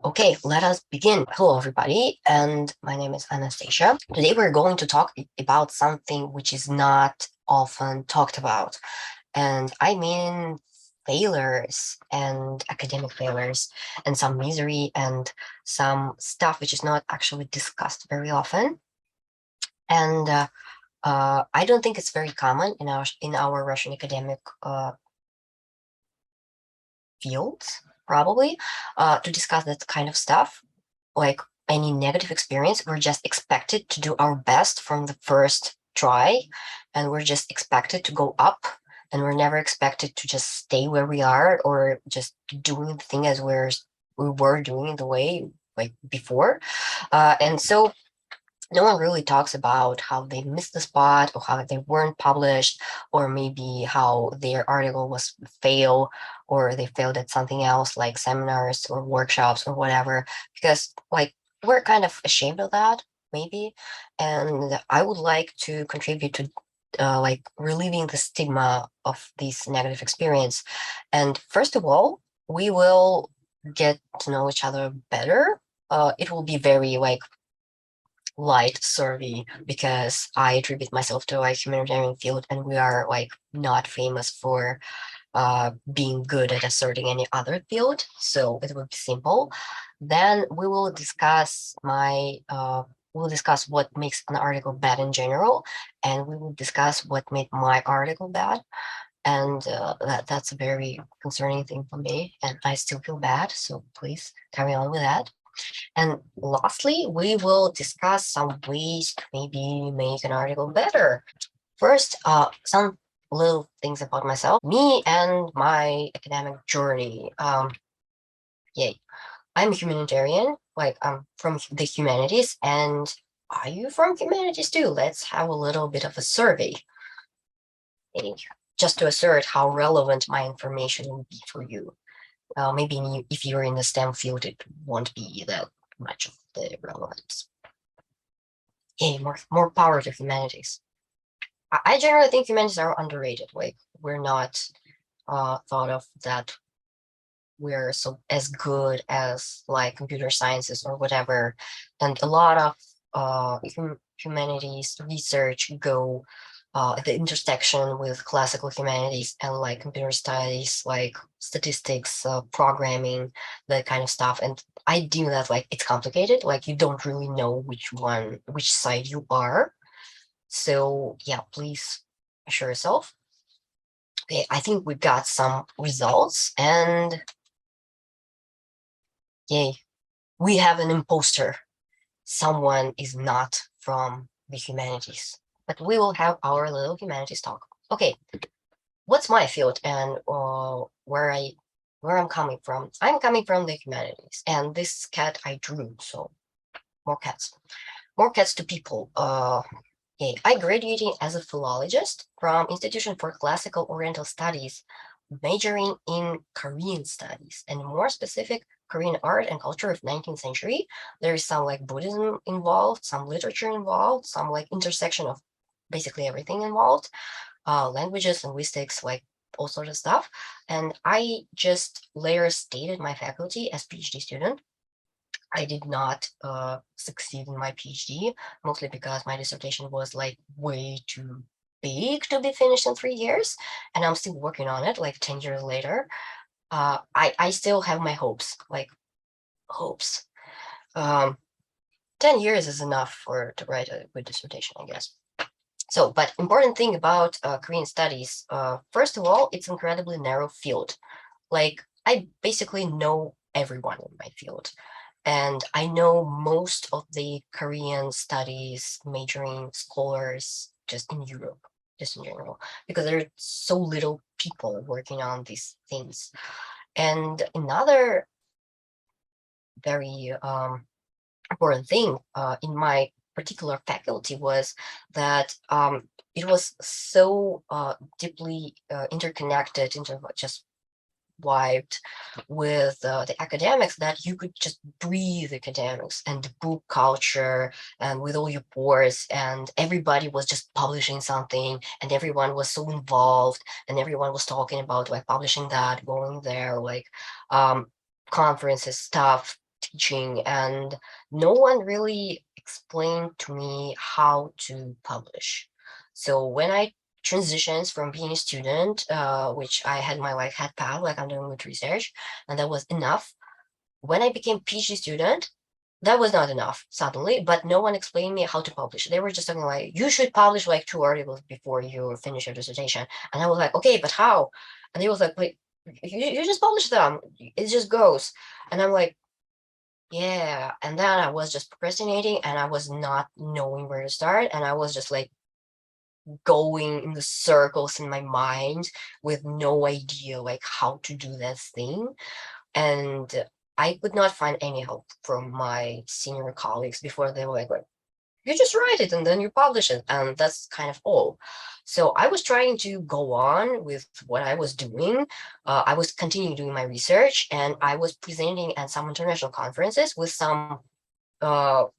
Okay, let us begin. Hello, everybody, and my name is Anastasia. Today, we're going to talk about something which is not often talked about, and I mean failures and academic failures, and some misery and some stuff which is not actually discussed very often. And I don't think it's very common in our Russian academic fields, probably, to discuss that kind of stuff. Like any negative experience, we're just expected to do our best from the first try, and we're just expected to go up, and we're never expected to just stay where we are or just doing the thing as we were doing the way like before. And so no one really talks about how they missed the spot or how they weren't published, or maybe how their article was fail, or they failed at something else like seminars or workshops or whatever, because like we're kind of ashamed of that, maybe. And I would like to contribute to like relieving the stigma of this negative experience. And first of all, we will get to know each other better. It will be very like light survey, because I attribute myself to a humanitarian field, and we are like not famous for being good at asserting any other field. So it will be simple. Then we will discuss we'll discuss what makes an article bad in general, and we will discuss what made my article bad. And that's a very concerning thing for me, and I still feel bad. So please carry on with that. And lastly, we will discuss some ways to maybe make an article better. First, some little things about myself, me and my academic journey. Yay. I'm a humanitarian, like I'm from the humanities, and are you from humanities too? Let's have a little bit of a survey, just to assert how relevant my information will be for you. Maybe if you're in the STEM field, it won't be that much of the relevance. Hey, more power to humanities. I generally think humanities are underrated. Like we're not thought of that we're so as good as like computer sciences or whatever, and a lot of humanities research go at the intersection with classical humanities and like computer studies, like statistics, programming, that kind of stuff. And I deem that like it's complicated, like you don't really know which side you are. So yeah, please assure yourself. Okay, I think we got some results, and yay, we have an imposter. Someone is not from the humanities. But we will have our little humanities talk. Okay, what's my field and where I'm coming from? I'm coming from the humanities, and this cat I drew. So more cats, more cats to people. Okay, I graduated as a philologist from Institution for Classical Oriental Studies, majoring in Korean studies, and more specific, Korean art and culture of 19th century. There is some like Buddhism involved, some literature involved, some like intersection of basically everything involved, languages, linguistics, like all sorts of stuff. And I just later stated my faculty as PhD student. I did not succeed in my PhD, mostly because my dissertation was like way too big to be finished in 3 years, and I'm still working on it like 10 years later. I still have my hopes, like hopes. Um, 10 years is enough to write a good dissertation, I guess. So, but important thing about Korean studies, first of all, it's incredibly narrow field. Like I basically know everyone in my field. And I know most of the Korean studies majoring scholars just in Europe, just in general, because there are so little people working on these things. And another very important thing in my particular faculty was that it was so deeply interconnected into just wiped with the academics that you could just breathe academics and the book culture and with all your pores, and everybody was just publishing something, and everyone was so involved, and everyone was talking about like publishing that, going there, like um conferences stuff, teaching, and no one really explained to me how to publish. So when I transitions from being a student, which I had my like head path, like I'm doing with research, and that was enough. When I became PhD student, that was not enough suddenly, but no one explained me how to publish. They were just talking like, you should publish like 2 articles before you finish your dissertation. And I was like, okay, but how? And they was like, wait, you just publish them. It just goes. And I'm like, yeah. And then I was just procrastinating and I was not knowing where to start. And I was just like going in the circles in my mind with no idea like how to do that thing. And I could not find any help from my senior colleagues before. They were like, you just write it and then you publish it. And that's kind of all. So I was trying to go on with what I was doing. I was continuing doing my research and I was presenting at some international conferences with some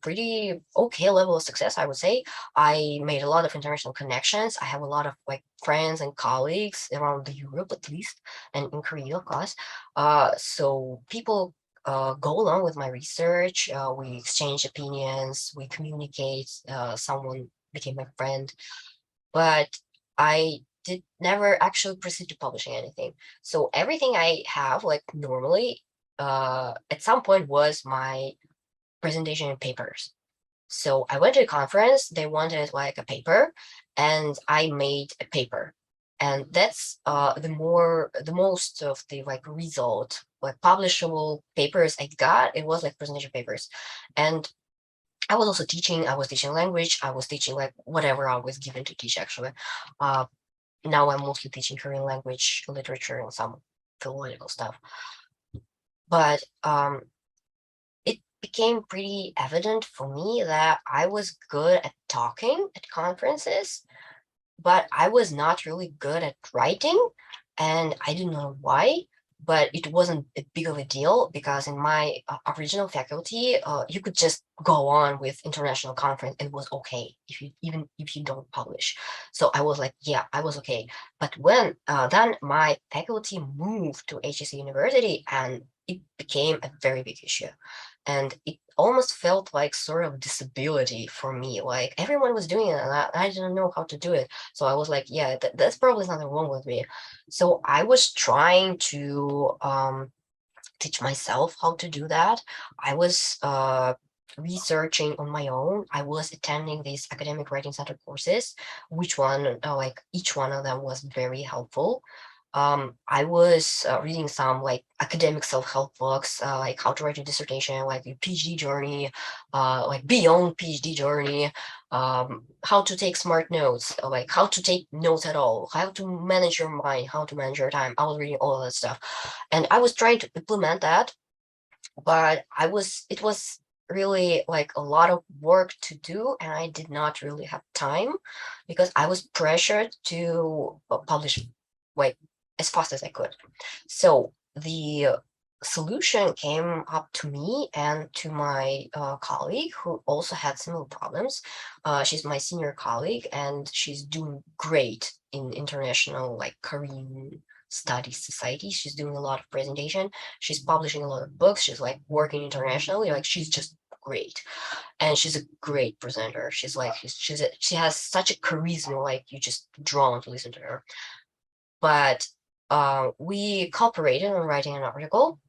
pretty okay level of success, I would say. I made a lot of international connections. I have a lot of like friends and colleagues around the Europe at least, and in Korea, of course. So people go along with my research. We exchange opinions, we communicate. Someone became my friend, but I did never actually proceed to publishing anything. So everything I have, like normally, at some point was my presentation and papers. So I went to a conference, they wanted like a paper, and I made a paper. And that's the most of the like result, like publishable papers I got, it was like presentation papers. And I was also teaching, I was teaching language, I was teaching like whatever I was given to teach actually. Uh, Now I'm mostly teaching Korean language, literature, and some philological stuff. But it became pretty evident for me that I was good at talking at conferences, but I was not really good at writing. And I don't know why, but it wasn't a big of a deal because in my original faculty, you could just go on with international conference. It was okay if you even if you don't publish. So I was like, yeah, I was okay. But when then my faculty moved to HEC University, and it became a very big issue. And it almost felt like sort of disability for me. Like everyone was doing it, and I didn't know how to do it. So I was like, yeah, that's probably something wrong with me. So I was trying to teach myself how to do that. I was researching on my own. I was attending these academic writing center courses, which one, like each one of them was very helpful. I was reading some like academic self-help books, like how to write a dissertation, like your PhD journey, like beyond PhD journey, how to take smart notes, like how to take notes at all, how to manage your mind, how to manage your time. I was reading all of that stuff, and I was trying to implement that, but it was really like a lot of work to do, and I did not really have time because I was pressured to publish like as fast as I could. So the solution came up to me and to my colleague who also had similar problems. She's my senior colleague and she's doing great in international like Korean studies society. She's doing a lot of presentation. She's publishing a lot of books. She's like working internationally. Like she's just great, and she's a great presenter. She's like she has such a charisma. Like you just drawn to listen to her. But we cooperated on writing an article.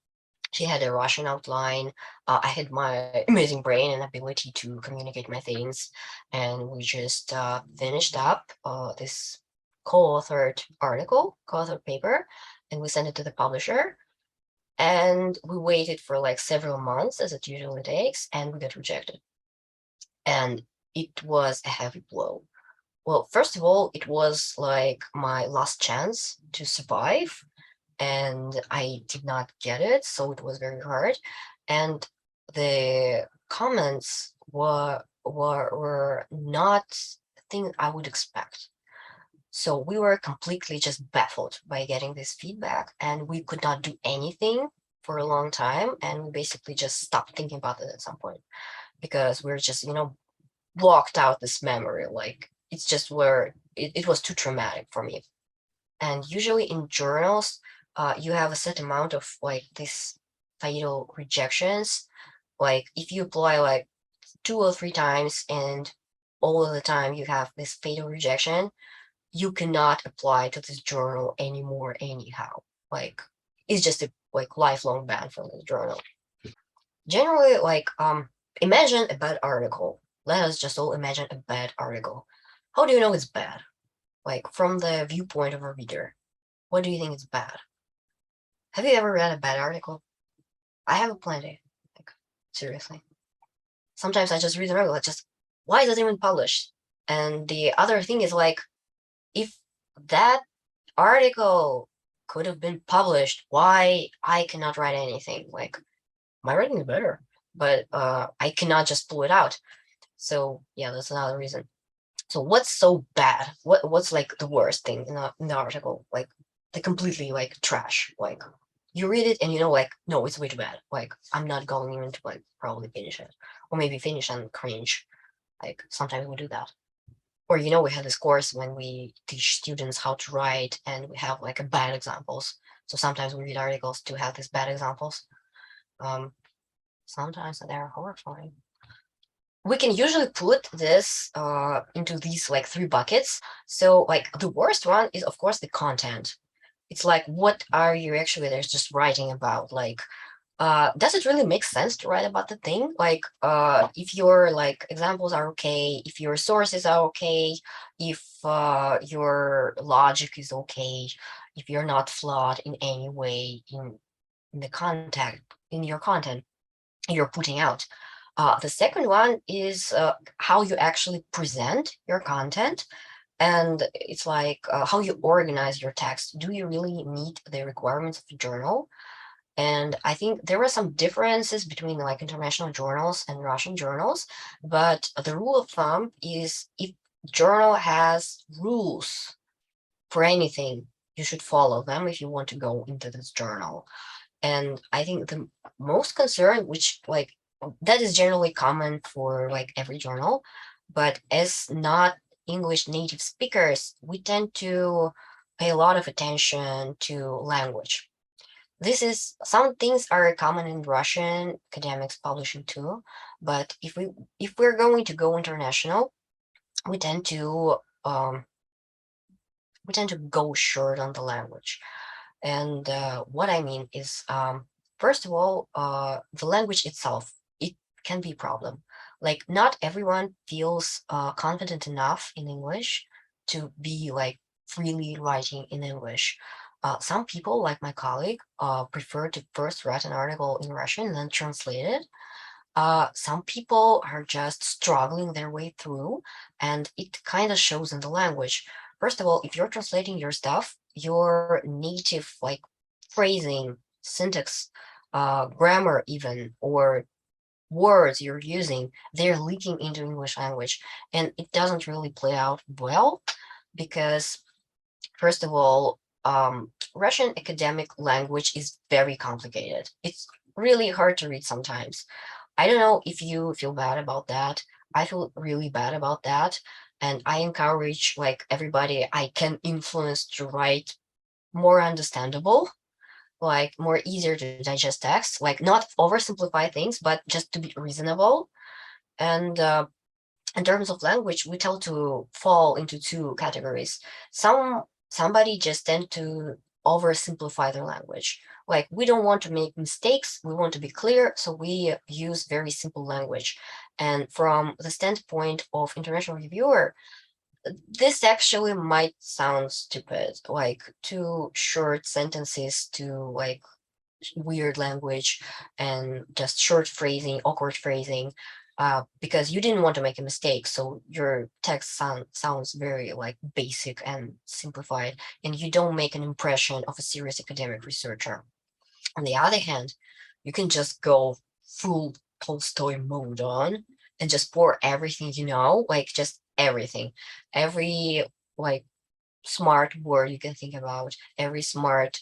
She had a Russian outline. I had my amazing brain and ability to communicate my things, and we just finished up this co-authored article, co-authored paper, and we sent it to the publisher. And we waited for like several months, as it usually takes, and we got rejected. And it was a heavy blow. Well, first of all, it was like my last chance to survive, and I did not get it, so it was very hard. And the comments were not things I would expect. So we were completely just baffled by getting this feedback, and we could not do anything for a long time. And we basically just stopped thinking about it at some point because we're just, blocked out this memory. Like it's just where it was too traumatic for me. And usually in journals, you have a set amount of like these fatal rejections. Like if you apply like 2 or 3 times and all of the time you have this fatal rejection, you cannot apply to this journal anymore anyhow. Like it's just a like lifelong ban from this journal. Generally, like imagine a bad article. Let us just all imagine a bad article. How do you know it's bad? Like from the viewpoint of a reader. What do you think is bad? Have you ever read a bad article? I have plenty. Like seriously. Sometimes I just read the article, just why is it even published? And the other thing is like if that article could have been published, why I cannot write anything? Like my writing is better, but I cannot just pull it out. So yeah, that's another reason. So what's so bad? What's like the worst thing in the article? Like the completely like trash. Like you read it and you know like no, it's way too bad. Like I'm not going even to like probably finish it, or maybe finish and cringe. Like sometimes we do that. Or we had this course when we teach students how to write, and we have like a bad examples. So sometimes we read articles to have these bad examples. Um, Sometimes they're horrifying. We can usually put this into these like 3 buckets. So like the worst one is of course the content. It's like what are you actually there's just writing about? Like does it really make sense to write about the thing? Like if your like examples are okay, if your sources are okay, if your logic is okay, if you're not flawed in any way in the content in your content you're putting out. The second one is how you actually present your content. And it's like how you organize your text. Do you really meet the requirements of a journal? And I think there are some differences between like international journals and Russian journals, but the rule of thumb is if journal has rules for anything, you should follow them if you want to go into this journal. And I think the most concern, which like that is generally common for like every journal, but as not English native speakers, we tend to pay a lot of attention to language. This is some things are common in Russian academics publishing too, but if we're going to go international, we tend to um, we tend to go short on the language. And what I mean is, first of all, the language itself, it can be a problem. Like not everyone feels confident enough in English to be like freely writing in English. Some people, like my colleague, prefer to first write an article in Russian and then translate it. Some people are just struggling their way through, and it kind of shows in the language. First of all, if you're translating your stuff, your native like phrasing, syntax, grammar, even, or words you're using, they're leaking into English language, and it doesn't really play out well because, first of all, Russian academic language is very complicated. It's really hard to read sometimes. I don't know if you feel bad about that. I feel really bad about that. And I encourage like everybody I can influence to write more understandable, like more easier to digest text, like not oversimplify things, but just to be reasonable. And in terms of language, we tend to fall into 2 categories. Somebody just tend to oversimplify their language. Like we don't want to make mistakes, we want to be clear, so we use very simple language. And from the standpoint of international reviewer, this actually might sound stupid, like 2 short sentences to like weird language and just short phrasing, awkward phrasing, because you didn't want to make a mistake. So your text sounds very like basic and simplified, and you don't make an impression of a serious academic researcher. On the other hand, you can just go full Tolstoy mode on and just pour everything like just everything, every like smart word you can think about, every smart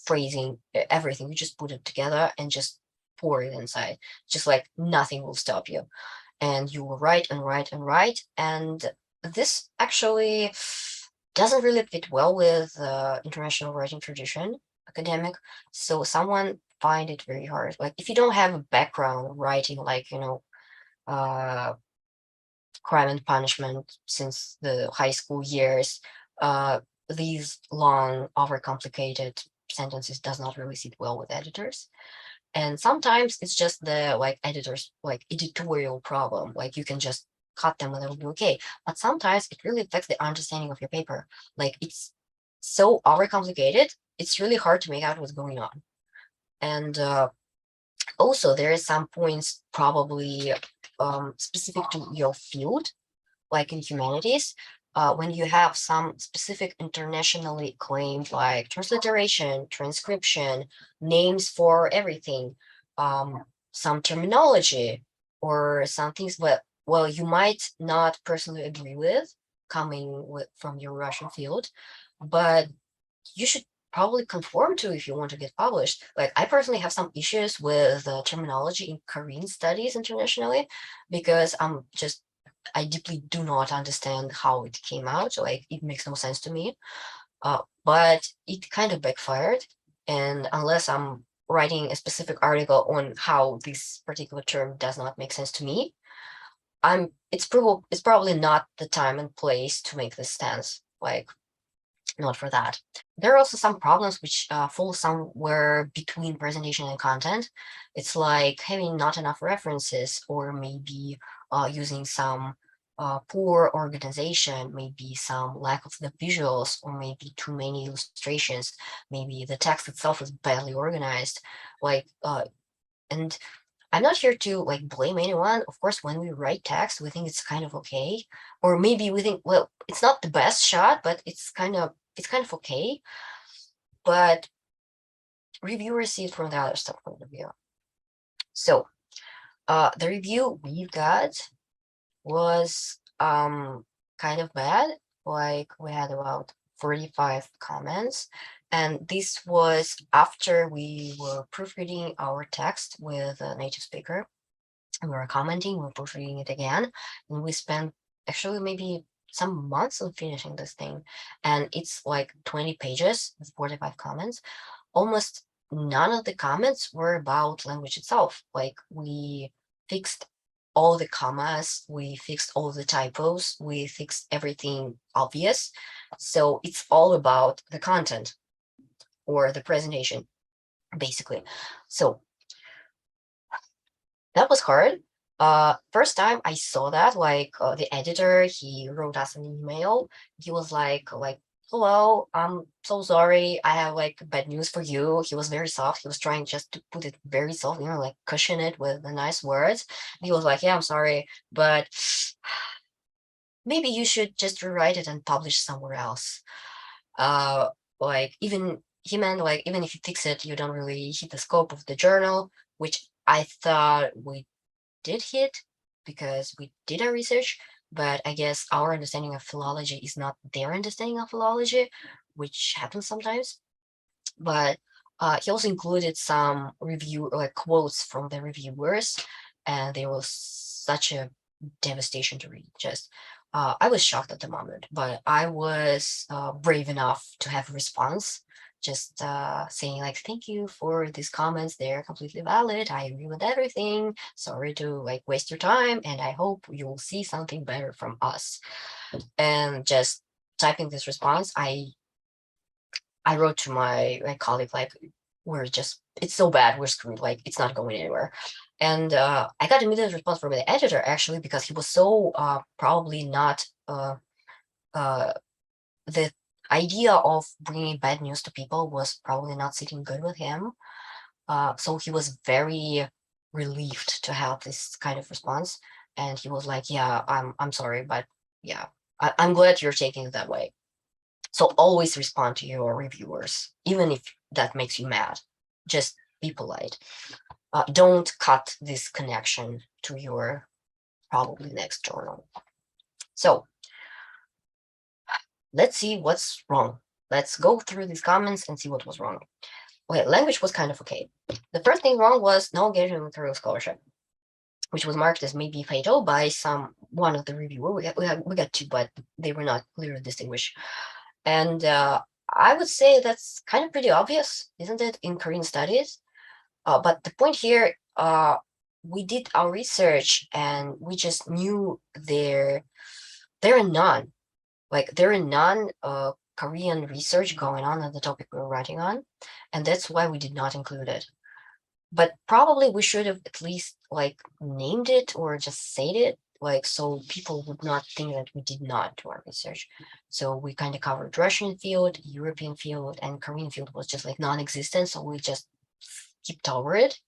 phrasing, everything. You just put it together and just pour it inside. Just like nothing will stop you. And you will write and write and write. And this actually doesn't really fit well with international writing tradition, academic. So someone find it very hard. Like if you don't have a background writing, like, crime and punishment since the high school years, uh, these long, overcomplicated sentences does not really sit well with editors. And sometimes it's just the like editors like editorial problem. Like you can just cut them and it'll be okay. But sometimes it really affects the understanding of your paper. Like it's so overcomplicated, it's really hard to make out what's going on. And also there is some points probably specific to your field, like in humanities, when you have some specific internationally claimed like transliteration, transcription, names for everything, some terminology, or some things that, well, you might not personally agree with coming from your Russian field, but you should probably conform to if you want to get published. Like I personally have some issues with terminology in Korean studies internationally because I deeply do not understand how it came out. Like it makes no sense to me. But it kind of backfired. And unless I'm writing a specific article on how this particular term does not make sense to me, it's probably not the time and place to make this stance. Like not for that. There are also some problems which fall somewhere between presentation and content. It's like having not enough references, or maybe using some poor organization, maybe some lack of the visuals, or maybe too many illustrations. Maybe the text itself is badly organized. Like, and I'm not here to like blame anyone. Of course, when we write text, we think it's kind of okay, or maybe we think, well, it's not the best shot, but it's kind of okay. But reviewers see it from the other stuff point of view. So the review we got was kind of bad. Like we had about 45 comments, and this was after we were proofreading our text with a native speaker. We were commenting, we were proofreading it again, and we spent actually maybe some months on finishing this thing. And it's like 20 pages with 45 comments. Almost none of the comments were about language itself. Like we fixed all the commas, we fixed all the typos, we fixed everything obvious. So it's all about the content or the presentation, basically. So that was hard. First time I saw that, like the editor, he wrote us an email. He was like, hello, I'm so sorry. I have like bad news for you. He was very soft. He was trying just to put it very soft, like cushion it with the nice words. He was like, yeah, I'm sorry, but maybe you should just rewrite it and publish somewhere else. Uh, like even he meant like even if you fix it, you don't really hit the scope of the journal, which I thought we did hit because we did our research, but I guess our understanding of philology is not their understanding of philology, which happens sometimes. But he also included some review like quotes from the reviewers, and they were such a devastation to read. Just I was shocked at the moment, but I was brave enough to have a response, just saying like, thank you for these comments, they're completely valid, I agree with everything, sorry to like waste your time, and I hope you'll see something better from us. And just typing this response, I wrote to my colleague like, it's so bad, we're screwed, like it's not going anywhere. And I got immediate response from the editor actually, because he was so probably not the idea of bringing bad news to people was probably not sitting good with him. So he was very relieved to have this kind of response, and he was like, yeah, I'm sorry, but yeah, I'm glad you're taking it that way. So always respond to your reviewers, even if that makes you mad. Just be polite. Don't cut this connection to your probably next journal. So let's see what's wrong. Let's go through these comments and see what was wrong. Okay, language was kind of okay. The first thing wrong was no engagement with material scholarship, which was marked as maybe fatal by one of the reviewer. We got two, but they were not clearly distinguished. And I would say that's kind of pretty obvious, isn't it, in Korean studies? But the point here, we did our research and we just knew there are none, Korean research going on the topic we were writing on, and that's why we did not include it. But probably we should have at least named it or just said it, so people would not think that we did not do our research. So we kind of covered Russian field, European field, and Korean field was just non-existent. So we just skipped over it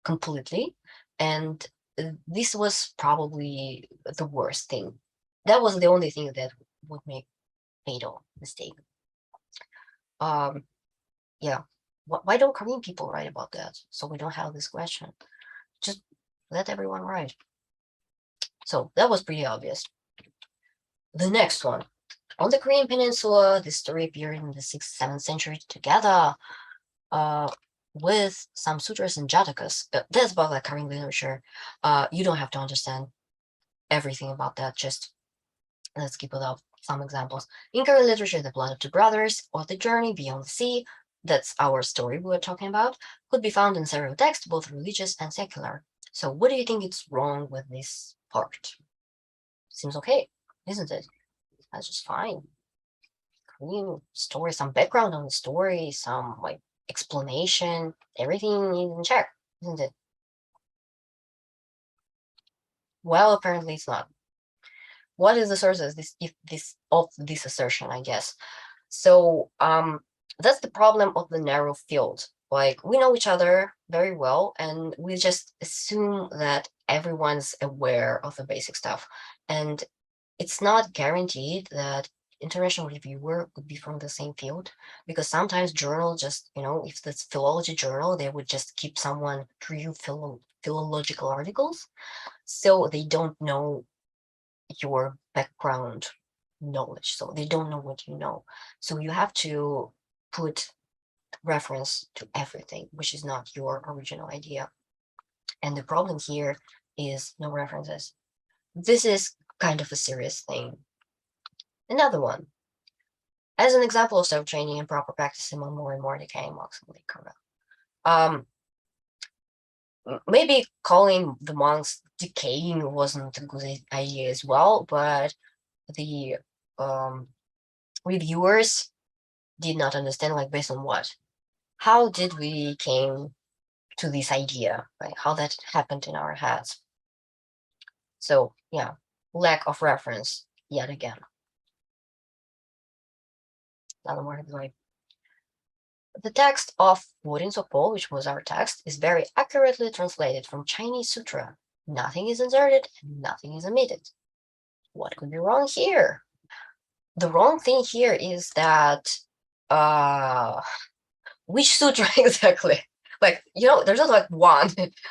completely. And this was probably the worst thing. That was the only thing that would make fatal mistake. Yeah. Why don't Korean people write about that? So we don't have this question. Just let everyone write. So that was pretty obvious. The next one. On the Korean Peninsula, this story appeared in the 6th, 7th century together with some sutras and jatakas. That's about Korean literature. You don't have to understand everything about that. Just let's keep it up. Some examples. In Korean literature, the blood of two brothers, or the journey beyond the sea, that's our story we were talking about, could be found in several texts, both religious and secular. So what do you think is wrong with this part? Seems okay, isn't it? That's just fine. Korean story, some background on the story, some explanation, everything is in check, isn't it? Well, apparently it's not. What is the source of this assertion, I guess? So that's the problem of the narrow field. We know each other very well, and we just assume that everyone's aware of the basic stuff. And it's not guaranteed that international reviewer would be from the same field, because sometimes journal just, if it's philology journal, they would just keep someone to review philological articles. So they don't know your background knowledge. So they don't know what you know. So you have to put reference to everything, which is not your original idea. And the problem here is no references. This is kind of a serious thing. Another one. As an example of self-training and proper practice among more and more decaying monks in Lake Karma. Maybe calling the monks decaying wasn't a good idea as well, but the reviewers did not understand, based on what? How did we came to this idea? How that happened in our heads? So yeah, lack of reference yet again. Another more the text of Wooden Sopol, which was our text, is very accurately translated from Chinese sutra. Nothing is inserted and nothing is omitted. What could be wrong here? The wrong thing here is that which sutra exactly? There's not one.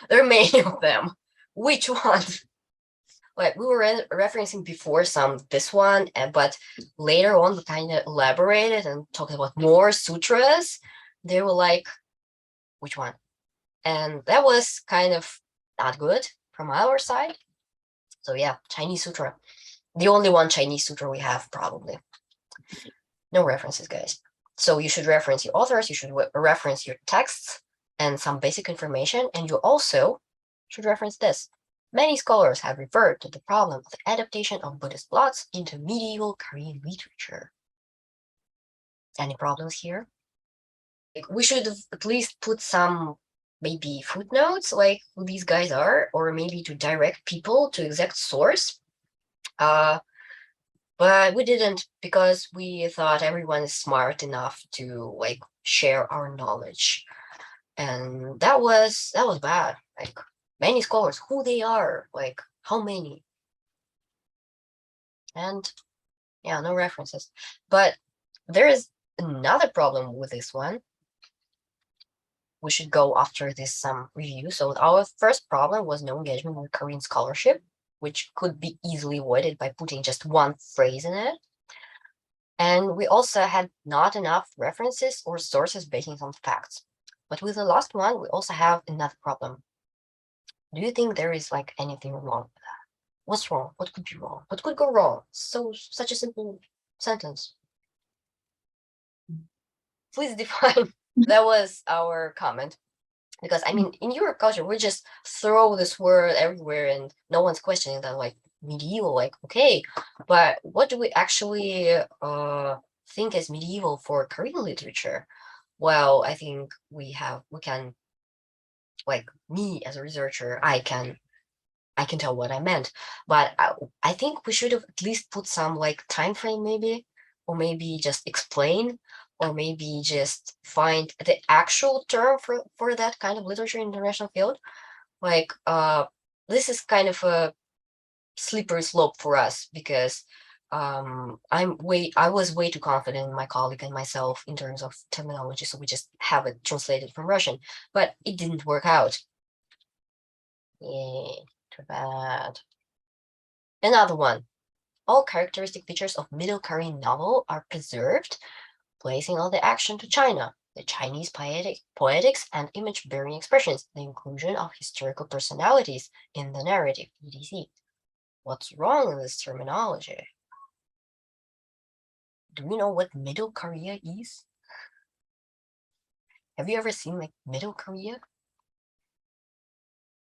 There are many of them. Which one? We were referencing before this one, but later on we kind of elaborated and talked about more sutras. They were like, which one? And that was kind of not good from our side. So yeah, Chinese sutra. The only one Chinese sutra we have, probably. No references, guys. So you should reference your authors, you should reference your texts and some basic information, and you also should reference this. Many scholars have referred to the problem of the adaptation of Buddhist plots into medieval Korean literature. Any problems here? We should at least put some maybe footnotes, who these guys are, or maybe to direct people to exact source. But we didn't, because we thought everyone is smart enough to share our knowledge. And that was bad. Many scholars, who they are, how many? And yeah, no references. But there is another problem with this one. We should go after this review. So our first problem was no engagement with Korean scholarship, which could be easily avoided by putting just one phrase in it. And we also had not enough references or sources based on facts. But with the last one, we also have another problem. Do you think there is anything wrong with that? What's wrong? What could be wrong? What could go wrong? Such a simple sentence. Please define. That was our comment. Because I mean, in Europe culture, we just throw this word everywhere and no one's questioning that, like medieval, like, okay, but what do we actually think is medieval for Korean literature? Well, I think we can, like me as a researcher, I can tell what I meant, but I think we should have at least put some like time frame maybe, or maybe just explain, or maybe just find the actual term for that kind of literature in the international field. Like this is kind of a slippery slope for us because I was way too confident in my colleague and myself in terms of terminology, so we just have it translated from Russian, but it didn't work out. Yeah, too bad. Another one. All characteristic features of Middle Korean novel are preserved, placing all the action to China, the Chinese poetics and image-bearing expressions, the inclusion of historical personalities in the narrative, etc. What's wrong with this terminology? Do you know what Middle Korea is? Have you ever seen like Middle Korea?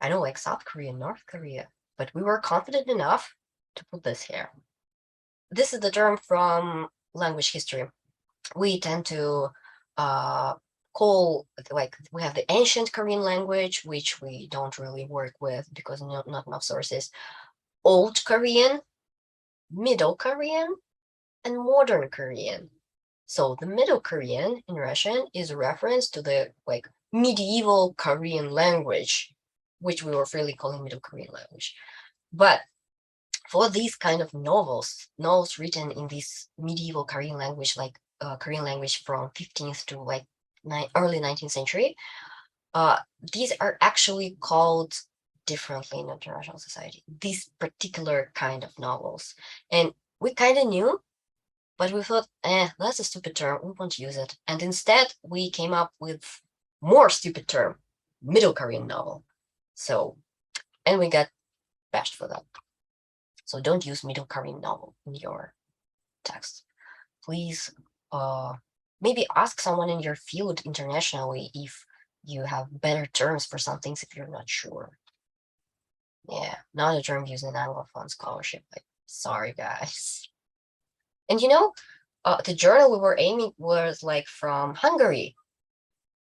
I know like South Korea, North Korea, but we were confident enough to put this here. This is the term from language history. We tend to uh, call, like, we have the ancient Korean language, which we don't really work with because not enough sources, Old Korean, Middle Korean, and Modern Korean. So the Middle Korean in Russian is a reference to the like medieval Korean language, which we were freely calling Middle Korean language. But for these kind of novels written in this medieval Korean language, like Korean language from 15th to like early 19th century, these are actually called differently in international society, these particular kind of novels. And we kind of knew, but we thought, that's a stupid term, we won't use it. And instead, we came up with more stupid term, Middle Korean novel. So, and we got bashed for that. So don't use Middle Korean novel in your text. Please maybe ask someone in your field internationally if you have better terms for some things if you're not sure. Yeah, not a term used in Anglophone scholarship. Like, sorry, guys. And you know, the journal we were aiming was like from Hungary.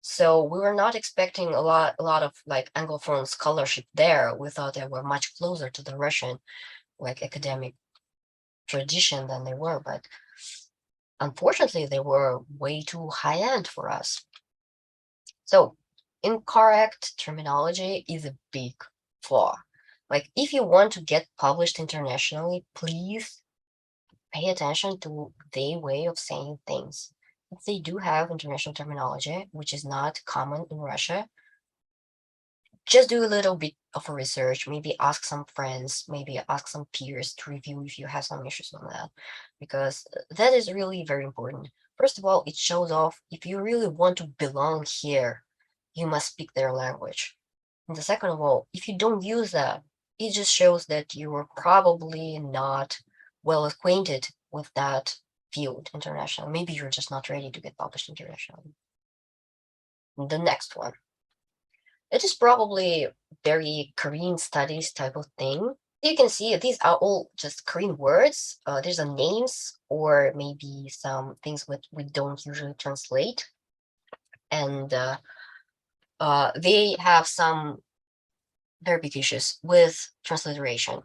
So we were not expecting a lot of like Anglophone scholarship there. We thought they were much closer to the Russian like academic tradition than they were, but unfortunately they were way too high end for us. So incorrect terminology is a big flaw. Like if you want to get published internationally, please pay attention to their way of saying things. If they do have international terminology, which is not common in Russia, just do a little bit of a research, maybe ask some friends, maybe ask some peers to review if you have some issues on that, because that is really very important. First of all, it shows off if you really want to belong here, you must speak their language. And the second of all, if you don't use that, it just shows that you are probably not well acquainted with that field international. Maybe you're just not ready to get published internationally. The next one. It is probably very Korean studies type of thing. You can see these are all just Korean words. There's a names or maybe some things that we don't usually translate. And they have some very big issues with transliteration.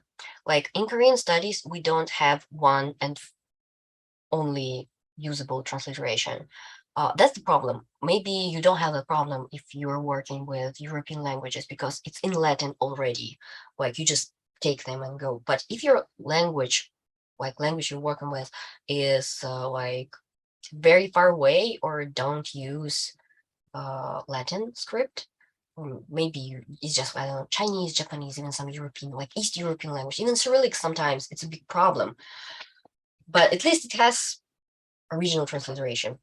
Like in Korean studies, we don't have one and only usable transliteration. That's the problem. Maybe you don't have a problem if you're working with European languages because it's in Latin already. Like you just take them and go. But if your language, like language you're working with, is like very far away or don't use Latin script, maybe it's just, I don't know, Chinese, Japanese, even some European, like East European language, even Cyrillic sometimes it's a big problem. But at least it has original transliteration.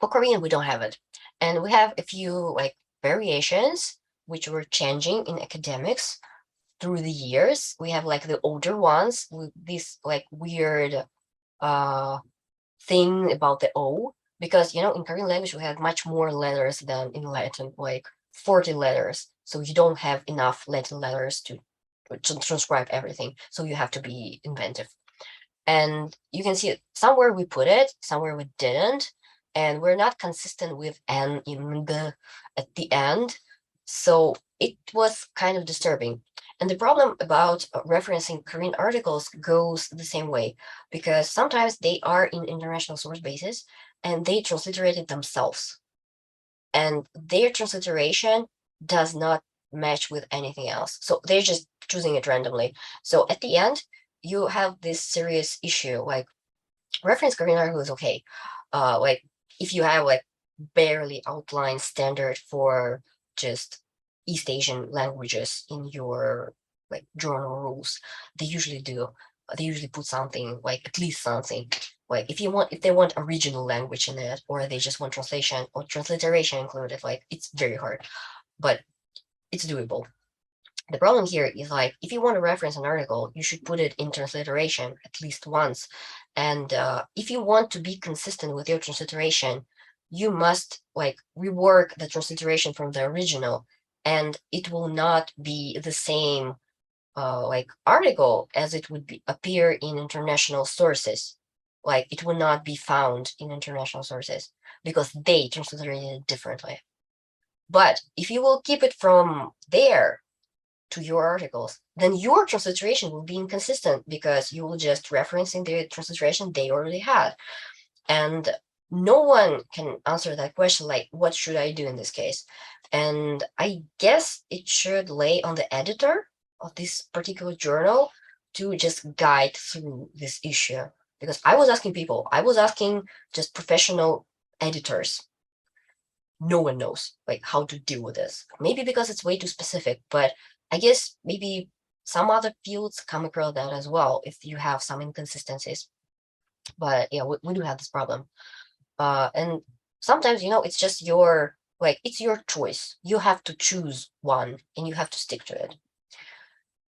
For Korean, we don't have it. And we have a few like variations which were changing in academics through the years. We have like the older ones with this like weird thing about the O, because you know in Korean language we have much more letters than in Latin. Like 40 letters, so you don't have enough Latin letters to transcribe everything, so you have to be inventive. And you can see somewhere we put it, somewhere we didn't, and we're not consistent with n in the at the end, so it was kind of disturbing. And the problem about referencing Korean articles goes the same way, because sometimes they are in international source bases and they transliterated themselves, and their transliteration does not match with anything else. So they're just choosing it randomly. So at the end, you have this serious issue. Like, reference Korean article is okay. Like, if you have like barely outlined standard for just East Asian languages in your like journal rules, they usually do. They usually put something, like at least something. Like, if they want a regional language in it, or they just want translation or transliteration included, like, it's very hard, but it's doable. The problem here is, like, if you want to reference an article, you should put it in transliteration at least once. And if you want to be consistent with your transliteration, you must like rework the transliteration from the original, and it will not be the same like article as it would appear in international sources. Like, it will not be found in international sources because they transliterated it differently. But if you will keep it from there to your articles, then your transliteration will be inconsistent because you will just referencing the transliteration they already had. And no one can answer that question, like, what should I do in this case? And I guess it should lay on the editor of this particular journal to just guide through this issue. Because I was asking people, I was asking just professional editors. No one knows like how to deal with this. Maybe because it's way too specific, but I guess maybe some other fields come across that as well if you have some inconsistencies. But yeah, we do have this problem. And sometimes, it's just it's your choice. You have to choose one and you have to stick to it.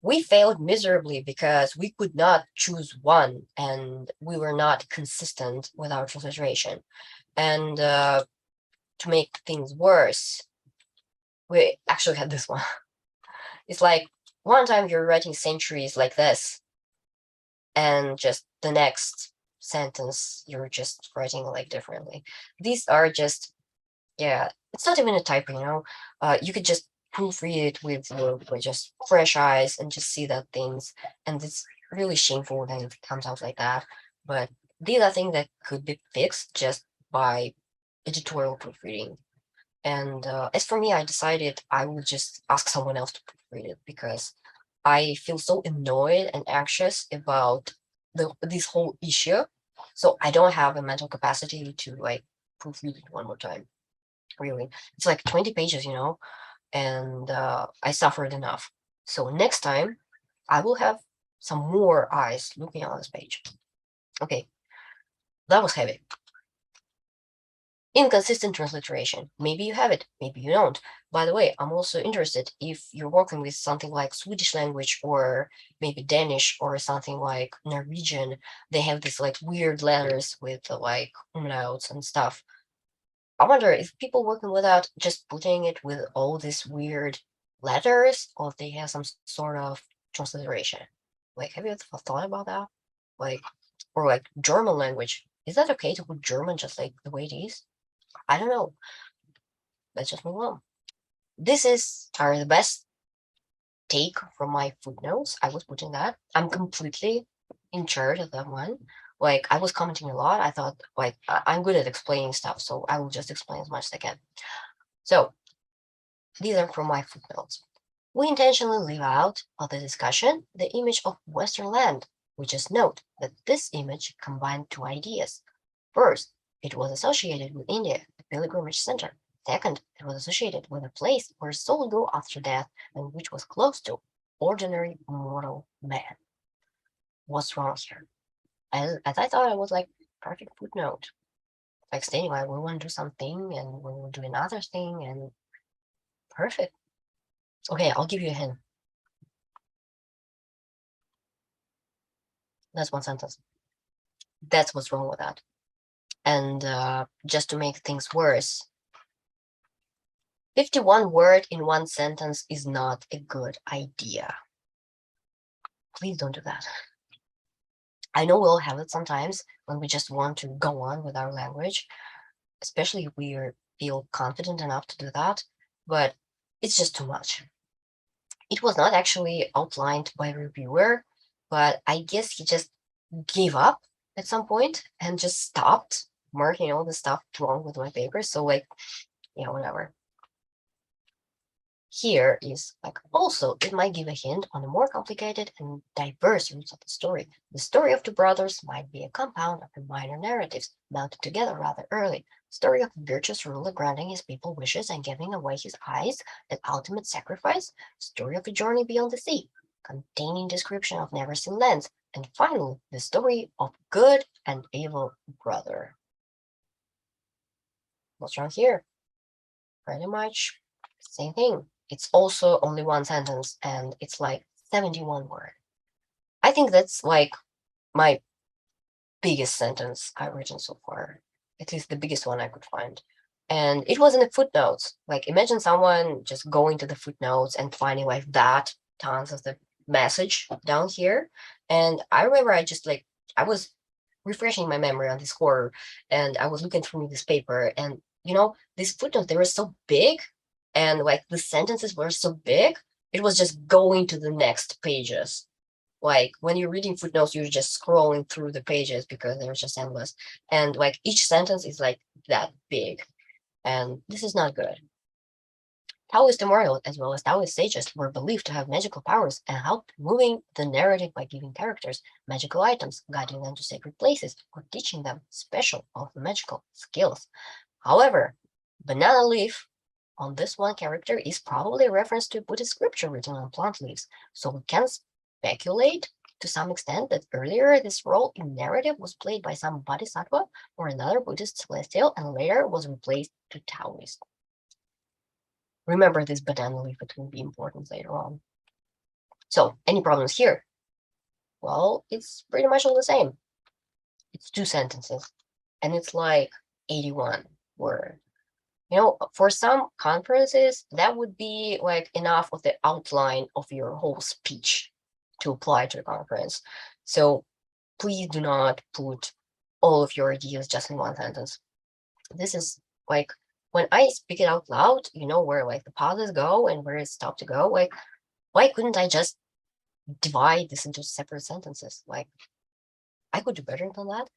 We failed miserably because we could not choose one and we were not consistent with our transliteration. And to make things worse, we actually had this one. It's like, one time you're writing centuries like this, and just the next sentence you're just writing like differently. These are just, yeah, it's not even a typo, you could just proofread it with just fresh eyes and just see that things, and it's really shameful when it comes out like that. But these are things that could be fixed just by editorial proofreading. And as for me, I decided I would just ask someone else to proofread it because I feel so annoyed and anxious about this whole issue. So I don't have a mental capacity to like proofread it one more time. Really, it's like 20 pages, and I suffered enough. So next time, I will have some more eyes looking on this page. Okay, that was heavy. Inconsistent transliteration. Maybe you have it, maybe you don't. By the way, I'm also interested if you're working with something like Swedish language or maybe Danish or something like Norwegian. They have these like weird letters with like umlauts and stuff. I wonder if people working with that just putting it with all these weird letters, or if they have some sort of transliteration. Like, have you ever thought about that? Like, or like German language. Is that okay to put German just like the way it is? I don't know. Let's just move on. Are the best take from my footnotes. I was putting that. I'm completely in charge of that one. Like, I was commenting a lot. I thought, like, I'm good at explaining stuff, so I will just explain as much as I can. So these are from my footnotes. We intentionally leave out of the discussion the image of Western land. We just note that this image combined two ideas. First, it was associated with India, the pilgrimage center. Second, it was associated with a place where souls go after death and which was close to ordinary mortal man. What's wrong here? As I thought, it was like perfect footnote, like stating like we want to do something and we will do another thing and perfect. Okay, I'll give you a hint. That's one sentence. That's what's wrong with that. And just to make things worse, 51 words in one sentence is not a good idea. Please don't do that. I know we'll have it sometimes when we just want to go on with our language, especially if we feel confident enough to do that, but it's just too much. It was not actually outlined by a reviewer, but I guess he just gave up at some point and just stopped marking all the stuff wrong with my paper. So like, yeah, whatever. Here is like also it might give a hint on the more complicated and diverse roots of the story. The story of two brothers might be a compound of minor narratives mounted together rather early. Story of a virtuous ruler granting his people wishes and giving away his eyes at ultimate sacrifice. Story of a journey beyond the sea, containing description of never seen lands. And finally, the story of good and evil brother. What's wrong here? Pretty much same thing. It's also only one sentence and it's like 71 words. I think that's like my biggest sentence I've written so far, at least the biggest one I could find. And it was in the footnotes. Like imagine someone just going to the footnotes and finding like that tons of the message down here. And I remember I was refreshing my memory on this horror and I was looking through this paper and these footnotes, they were so big and like the sentences were so big, it was just going to the next pages. Like when you're reading footnotes, you're just scrolling through the pages because they're just endless. And like each sentence is like that big. And this is not good. Taoist immortals as well as Taoist sages were believed to have magical powers and helped moving the narrative by giving characters magical items, guiding them to sacred places, or teaching them special or magical skills. However, banana leaf on this one character is probably a reference to a Buddhist scripture written on plant leaves, so we can speculate to some extent that earlier this role in narrative was played by some bodhisattva or another Buddhist celestial and later was replaced to Taoist. Remember this banana leaf, it will be important later on. So, any problems here? Well, it's pretty much all the same. It's 2 sentences, and it's like 81 words. For some conferences, that would be like enough of the outline of your whole speech to apply to the conference. So please do not put all of your ideas just in one sentence. This is like when I speak it out loud, where like the pauses go and where it's stopped to go. Like, why couldn't I just divide this into separate sentences? Like, I could do better than that.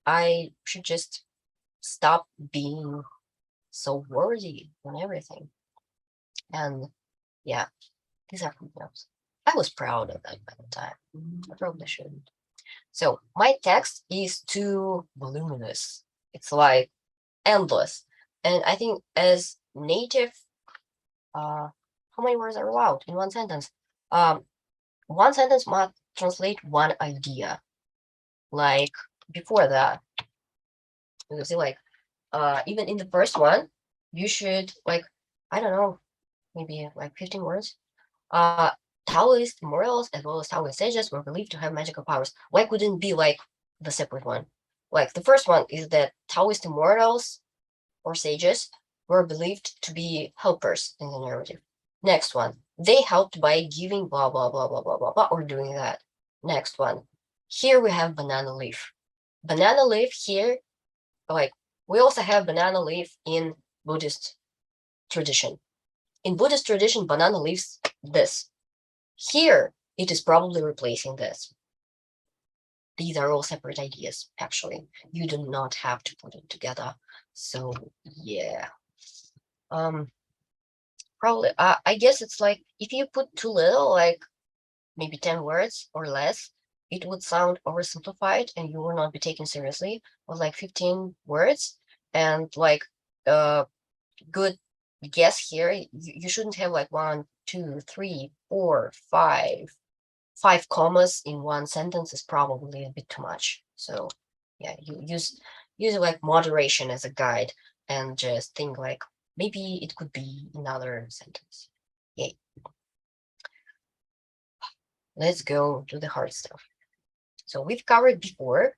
I should just stop being so wordy on everything. And yeah, these are footnotes. I was proud of that by the time. I probably shouldn't. So my text is too voluminous. It's like endless. And I think as native, how many words are allowed in one sentence? One sentence must translate one idea. Like before that, you see, like even in the first one, you should like, I don't know, maybe like 15 words. Taoist morals as well as Taoist sages were believed to have magical powers. Why couldn't it be like the separate one? Like the first one is that Taoist immortals or sages were believed to be helpers in the narrative. Next one, they helped by giving blah blah blah blah blah blah blah or doing that. Next one, here we have banana leaf. Banana leaf here, like we also have banana leaf in Buddhist tradition. In Buddhist tradition, banana leaves this. Here, it is probably replacing this. These are all separate ideas, actually. You do not have to put it together. So, yeah. Probably, I guess it's like, if you put too little, like maybe 10 words or less, it would sound oversimplified and you will not be taken seriously. With like 15 words and like good guess here, you shouldn't have like 1, 2, 3, 4, 5 commas in one sentence is probably a bit too much. So yeah, you use like moderation as a guide and just think like maybe it could be another sentence. Yay. Let's go to the hard stuff. So we've covered before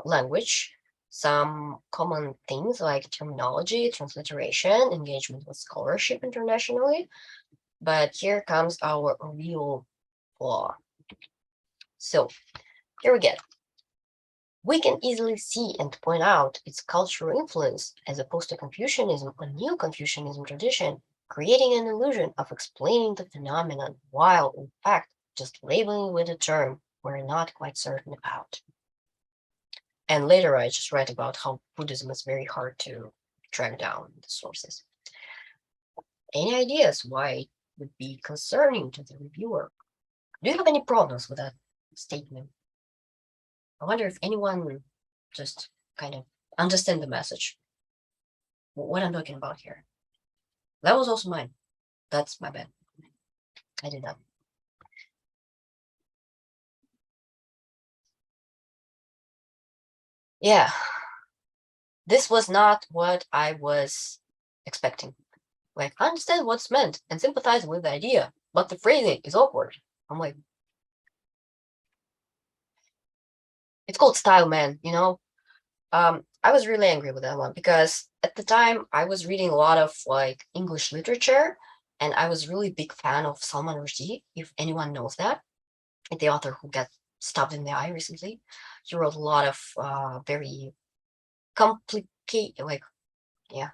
language, some common things like terminology, transliteration, engagement with scholarship internationally. But here comes our real flaw. So here we get. We can easily see and point out its cultural influence as opposed to Confucianism, a new Confucianism tradition, creating an illusion of explaining the phenomenon, while in fact just labeling with a term we're not quite certain about. And later I just read about how Buddhism is very hard to track down the sources. Any ideas why it would be concerning to the reviewer? Do you have any problems with that statement? I wonder if anyone just kind of understand the message. What I'm talking about here. That was also mine. That's my bad. I did that. Yeah, this was not what I was expecting. Like, I understand what's meant and sympathize with the idea, but the phrasing is awkward. I'm like, it's called style, man, you know? I was really angry with that one because at the time I was reading a lot of like English literature, and I was really big fan of Salman Rushdie, if anyone knows that, the author who got stabbed in the eye recently. He wrote a lot of very complicated, like, yeah,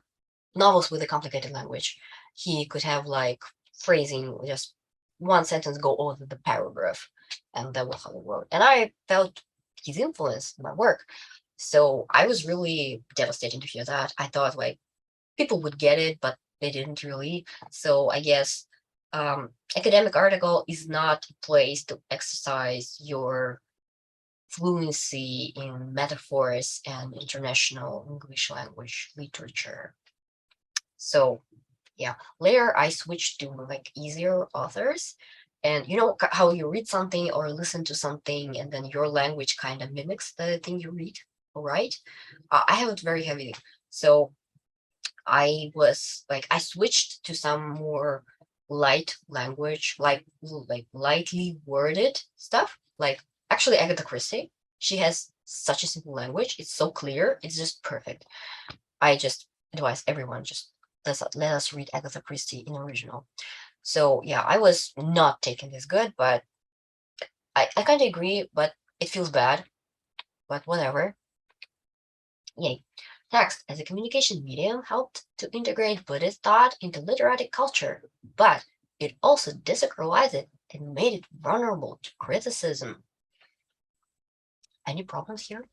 novels with a complicated language. He could have like phrasing, just one sentence go over the paragraph, and that was how it wrote. And I felt his influence in my work. So I was really devastated to hear that. I thought like people would get it, but they didn't really. So I guess academic article is not a place to exercise your fluency in metaphors and international English language literature. So yeah, later I switched to like easier authors. And you know how you read something or listen to something and then your language kind of mimics the thing you read, right? I have it very heavy. So I was like, I switched to some more light language, like lightly worded stuff. Like actually Agatha Christie, she has such a simple language. It's so clear. It's just perfect. I just advise everyone just let us read Agatha Christie in original. So yeah, I was not taking this good, but I kind of agree, but it feels bad, but whatever. Yay. Text as a communication medium helped to integrate Buddhist thought into literary culture, but it also desacralized it and made it vulnerable to criticism. Any problems here?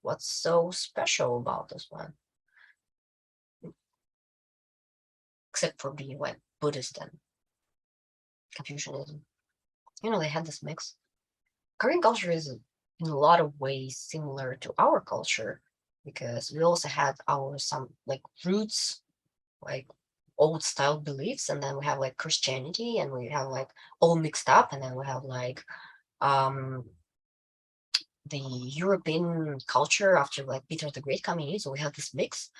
What's so special about this one? Except for being like Buddhist and Confucianism. You know, they had this mix. Korean culture is in a lot of ways similar to our culture because we also had our some like roots, like old style beliefs, and then we have like Christianity, and we have like all mixed up, and then we have like um the European culture after like Peter the Great coming in, so we have this mix.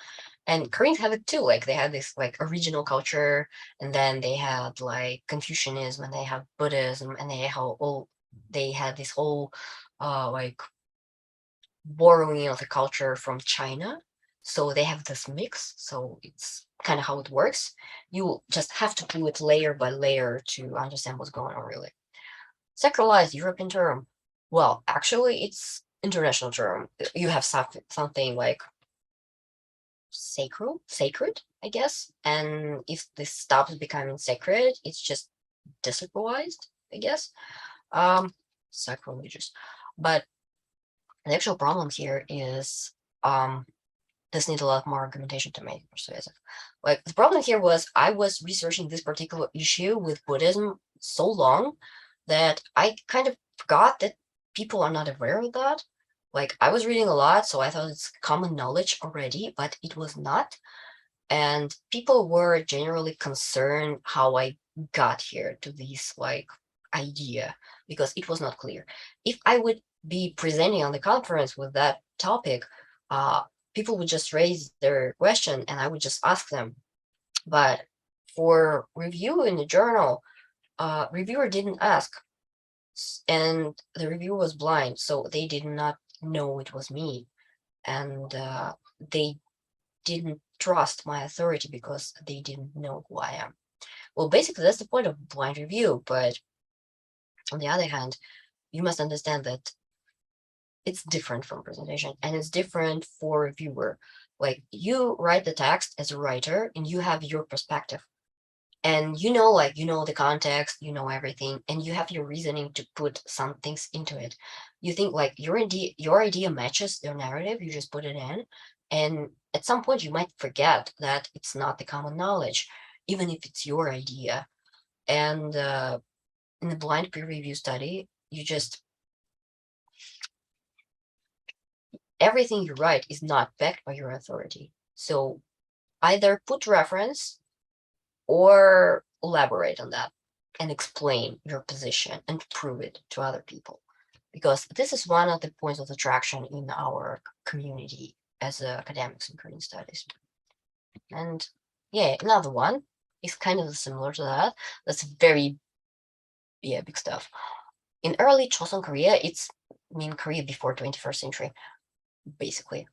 And Koreans have it too, like they had this like original culture, and then they had like Confucianism, and they have Buddhism, and they had this whole like borrowing of the culture from China. So they have this mix. So it's kind of how it works. You just have to do it layer by layer to understand what's going on, really. Sacralized European term. Well, actually, it's international term. You have something like sacred, I guess. And if this stops becoming sacred, it's just desacralized, I guess. Um, sacrilegious. But the actual problem here is this needs a lot more argumentation to make it persuasive. Like the problem here was I was researching this particular issue with Buddhism so long that I kind of forgot that people are not aware of that. Like I was reading a lot, so I thought it's common knowledge already, but it was not. And people were generally concerned how I got here to this like idea because it was not clear. If I would be presenting on the conference with that topic, uh, people would just raise their question and I would just ask them. But for review in the journal, reviewer didn't ask, and the reviewer was blind, so they did not know it was me, and they didn't trust my authority because they didn't know who I am. Well, basically, that's the point of blind review. But on the other hand, you must understand that it's different from presentation, and it's different for reviewer. Like, you write the text as a writer and you have your perspective, and like the context, everything, and you have your reasoning to put some things into it. You think like your idea matches their narrative, you just put it in, and at some point you might forget that it's not the common knowledge, even if it's your idea. And in the blind peer review study, everything you write is not backed by your authority. So either put reference or elaborate on that and explain your position and prove it to other people. Because this is one of the points of attraction in our community as academics in Korean studies. And yeah, another one is kind of similar to that. That's very, yeah, big stuff. In early Choson Korea, Korea before 21st century, basically.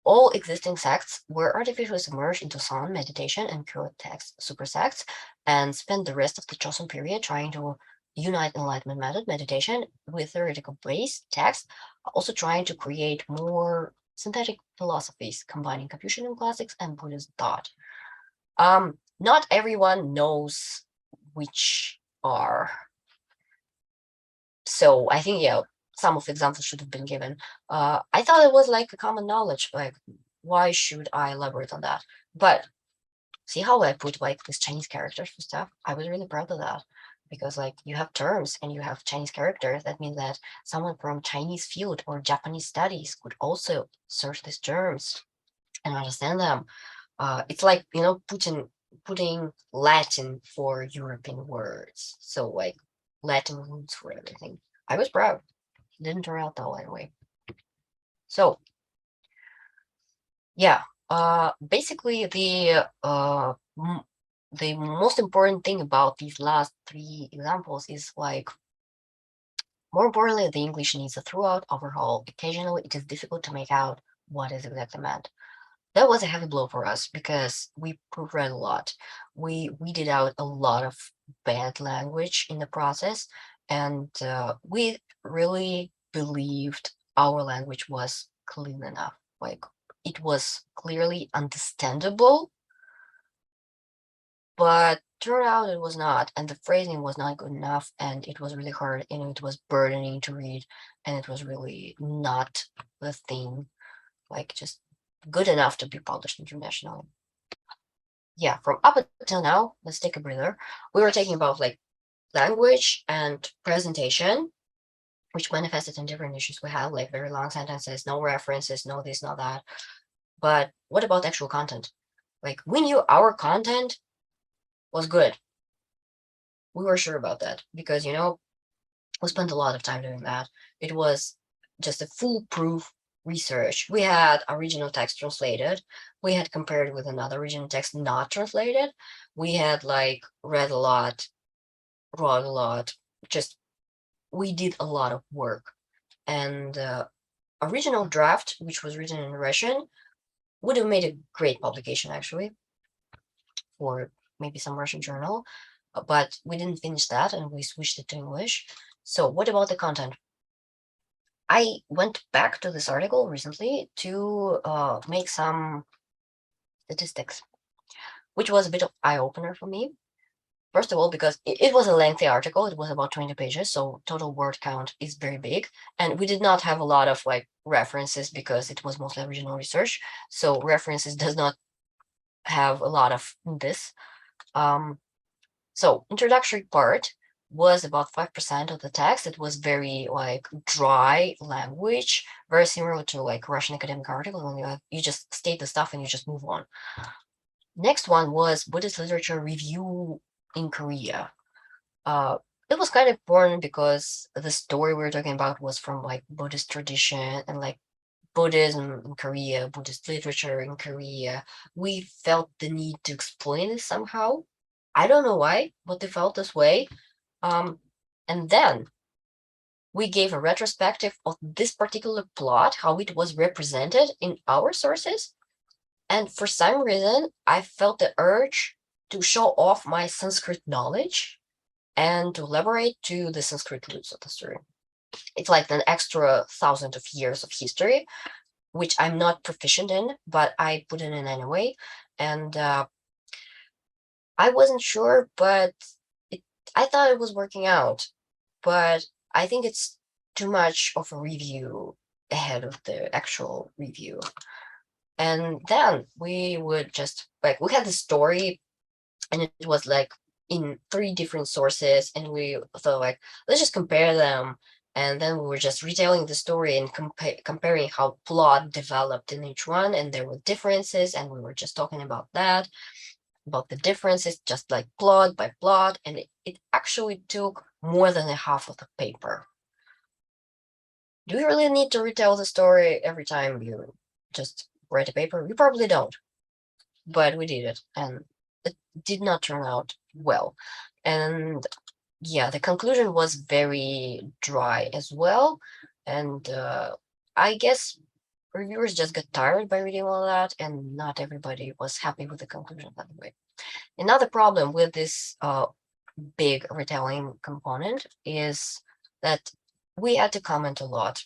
All existing sects were artificially submerged into sound meditation and pure text super sects, and spent the rest of the Joseon period trying to unite Enlightenment method meditation with theoretical based text, also trying to create more synthetic philosophies combining Confucian classics and Buddhist thought. Not everyone knows which are. So I think, yeah, some of the examples should have been given. I thought it was like a common knowledge, like, why should I elaborate on that? But see how I put like these Chinese characters for stuff? I was really proud of that, because like you have terms and you have Chinese characters. That means that someone from Chinese field or Japanese studies could also search these terms and understand them. It's like, putting Latin for European words. So like Latin roots for everything. I was proud. It didn't turn out that way. So yeah, basically the most important thing about these last three examples is like, more importantly, the English needs a throughout overhaul. Occasionally, it is difficult to make out what is exactly meant. That was a heavy blow for us because we proofread a lot. We weeded out a lot of bad language in the process, and we really believed our language was clean enough. Like, it was clearly understandable, but turned out it was not, and the phrasing was not good enough, and it was really hard, and it was burdening to read, and it was really not the thing, like, just good enough to be published internationally. Yeah, from up until now, let's take a breather. We were talking about like language and presentation, which manifested in different issues we have, like very long sentences, no references, no this, no that. But what about actual content? Like, we knew our content was good. We were sure about that because, we spent a lot of time doing that. It was just a foolproof research. We had original text translated. We had compared with another original text not translated. We had like read a lot, wrote a lot. Just, we did a lot of work. And original draft, which was written in Russian, would have made a great publication actually, for maybe some Russian journal. But we didn't finish that and we switched it to English. So what about the content? I went back to this article recently to make some statistics, which was a bit of eye-opener for me. First of all, because it was a lengthy article, it was about 20 pages, so total word count is very big. And we did not have a lot of like references because it was mostly original research. So references does not have a lot of this. So introductory part was about 5% of the text. It was very like dry language, very similar to like Russian academic article, when you just state the stuff and you just move on. Next one was Buddhist literature review in Korea. It was kind of important because the story we were talking about was from like Buddhist tradition and like Buddhism in Korea, Buddhist literature in Korea. We felt the need to explain it somehow. I don't know why, but they felt this way. And then we gave a retrospective of this particular plot, how it was represented in our sources. And for some reason, I felt the urge to show off my Sanskrit knowledge and to elaborate to the Sanskrit roots of the story. It's like an extra 1,000 of years of history, which I'm not proficient in, but I put it in anyway. And I wasn't sure, but I thought it was working out. But I think it's too much of a review ahead of the actual review. And then we would just like, we had the story and it was like in 3 different sources, and we thought like, let's just compare them. And then we were just retelling the story and comparing how plot developed in each one, and there were differences, and we were just talking about that, about the differences, just like plot by plot, and it actually took more than a half of the paper. Do you really need to retell the story every time you just write a paper? You probably don't, but we did it, and it did not turn out well. And yeah, the conclusion was very dry as well. And I guess reviewers just got tired by reading all that, and not everybody was happy with the conclusion that way. Another problem with this big retelling component is that we had to comment a lot,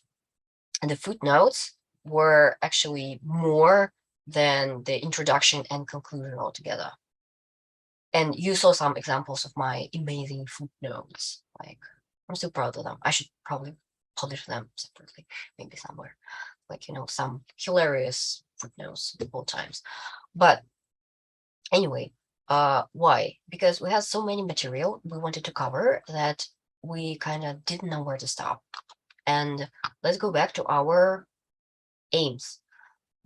and the footnotes were actually more than the introduction and conclusion altogether. And you saw some examples of my amazing footnotes. Like, I'm so proud of them. I should probably publish them separately, maybe somewhere. Like, some hilarious footnotes at all times. But anyway, why? Because we had so many material we wanted to cover that we kind of didn't know where to stop. And let's go back to our aims.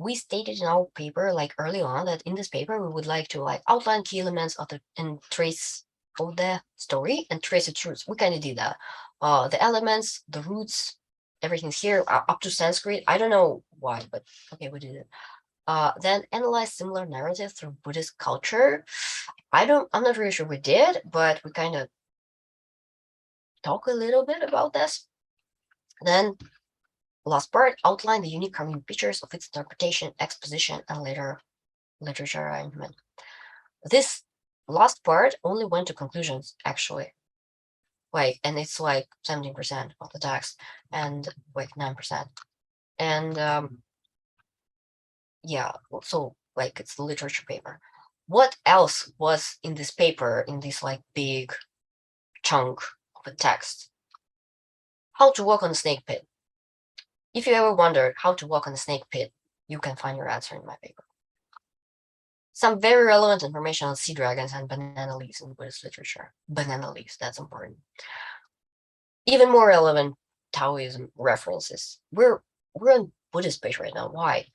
We stated in our paper, like early on, that in this paper we would like to outline key elements of and trace of the story and trace its roots. We kind of did that. The elements, the roots, everything's here up to Sanskrit. I don't know why, but okay, we did it. Then analyze similar narratives through Buddhist culture. I'm not really sure we did, but we kind of talk a little bit about this. Then last part, outline the unique Korean features of its interpretation, exposition, and later literature arrangement. This last part only went to conclusions, actually. And it's like 17% of the text and 9%. And yeah, so it's the literature paper. What else was in this paper, in this big chunk of a text? How to walk on a snake pit. If you ever wondered how to walk on a snake pit, you can find your answer in my paper. Some very relevant information on sea dragons and banana leaves in Buddhist literature. Banana leaves, that's important. Even more relevant, Taoism references. We're on Buddhist page right now. Why?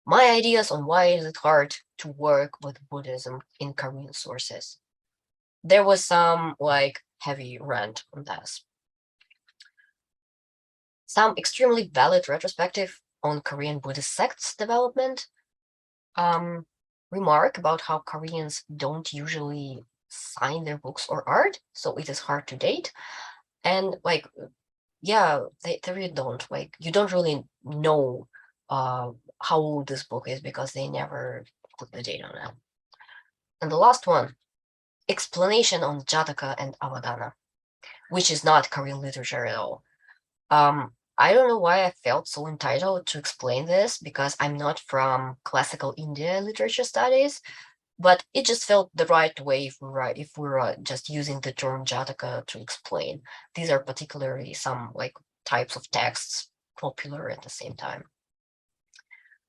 My ideas on why is it hard to work with Buddhism in Korean sources. There was some heavy rant on this. Some extremely valid retrospective on Korean Buddhist sects development. Remark about how Koreans don't usually sign their books or art, so it is hard to date. And yeah, they really don't. You don't really know how old this book is because they never put the date on it. And the last one, explanation on Jataka and Avadana, which is not Korean literature at all. I don't know why I felt so entitled to explain this because I'm not from classical India literature studies, but it just felt the right way if we're just using the term Jataka to explain. These are particularly some types of texts popular at the same time.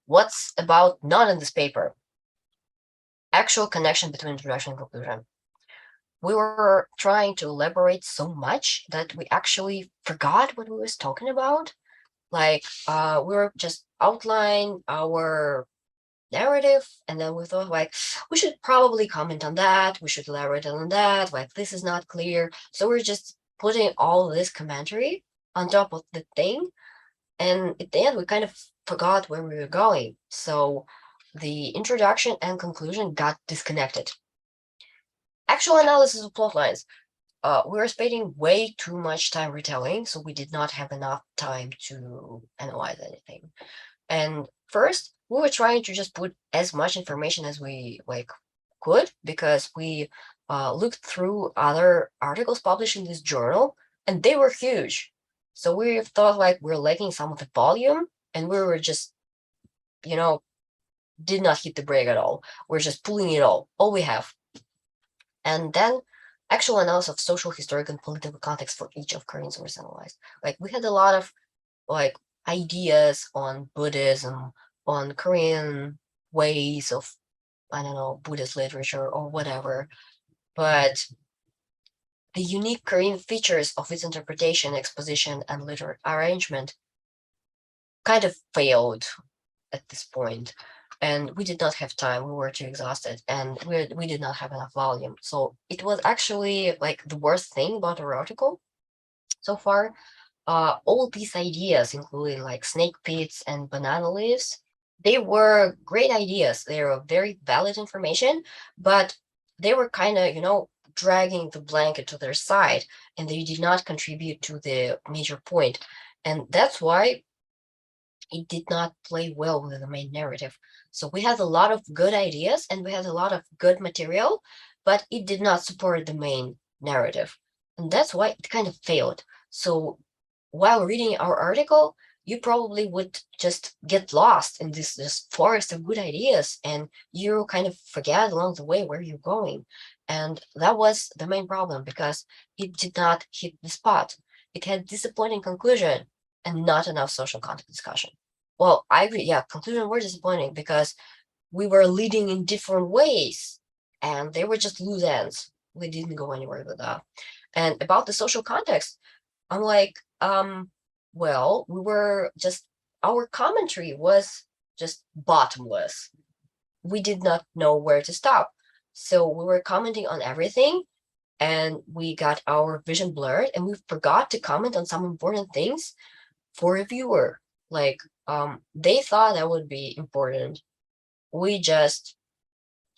What's about not in this paper? Actual connection between introduction and conclusion. We were trying to elaborate so much that we actually forgot what we was talking about. We were just outline our narrative, and then we thought we should probably comment on that, we should elaborate on that, this is not clear. So we're just putting all this commentary on top of the thing, and at the end we kind of forgot where we were going. So the introduction and conclusion got disconnected. Actual analysis of plot lines. we were spending way too much time retelling, so we did not have enough time to analyze anything. And first, we were trying to just put as much information as we could, because we looked through other articles published in this journal, and they were huge. So we thought we're lacking some of the volume, and we were just, did not hit the brake at all. We're just pulling it all we have. And then actual analysis of social, historical, and political context for each of Koreans was analyzed. We had a lot of ideas on Buddhism, on Korean ways of, I don't know, Buddhist literature or whatever. But the unique Korean features of its interpretation, exposition, and literary arrangement kind of failed at this point. And we did not have time. We were too exhausted, and we did not have enough volume. So it was actually the worst thing about our article so far. All these ideas, including snake pits and banana leaves, they were great ideas. They were very valid information, but they were kind of, dragging the blanket to their side, and they did not contribute to the major point. And that's why it did not play well with the main narrative. So we had a lot of good ideas and we had a lot of good material, but it did not support the main narrative. And that's why it kind of failed. So while reading our article, you probably would just get lost in this forest of good ideas, and you kind of forget along the way where you're going. And that was the main problem, because it did not hit the spot. It had disappointing conclusion and not enough social context discussion. Well, I agree. Yeah, conclusion were disappointing because we were leading in different ways, and they were just loose ends. We didn't go anywhere with that. And about the social context, I'm well, we were just, our commentary was just bottomless. We did not know where to stop. So we were commenting on everything, and we got our vision blurred, and we forgot to comment on some important things for a viewer. They thought that would be important. We just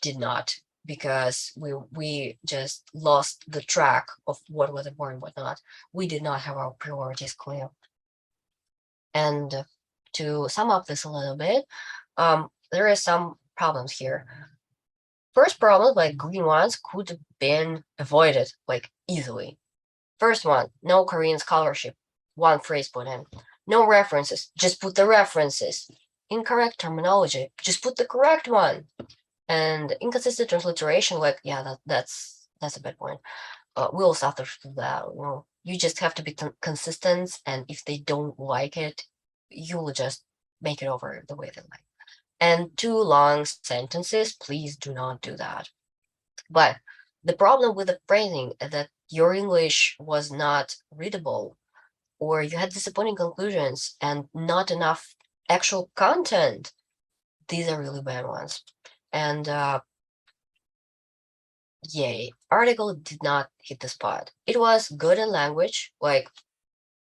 did not, because we just lost the track of what was important, what not. We did not have our priorities clear. And to sum up this a little bit, there are some problems here. First problem, grievance could have been avoided easily. First one, no Korean scholarship. One phrase put in. No references. Just put the references. Incorrect terminology. Just put the correct one. And inconsistent transliteration. That's a bad point. We'll suffer through that. You just have to be consistent, and if they don't like it, you will just make it over the way they like. And too long sentences, please do not do that. But the problem with the phrasing is that your English was not readable, or you had disappointing conclusions and not enough actual content. These are really bad ones. And yay, article did not hit the spot. It was good in language,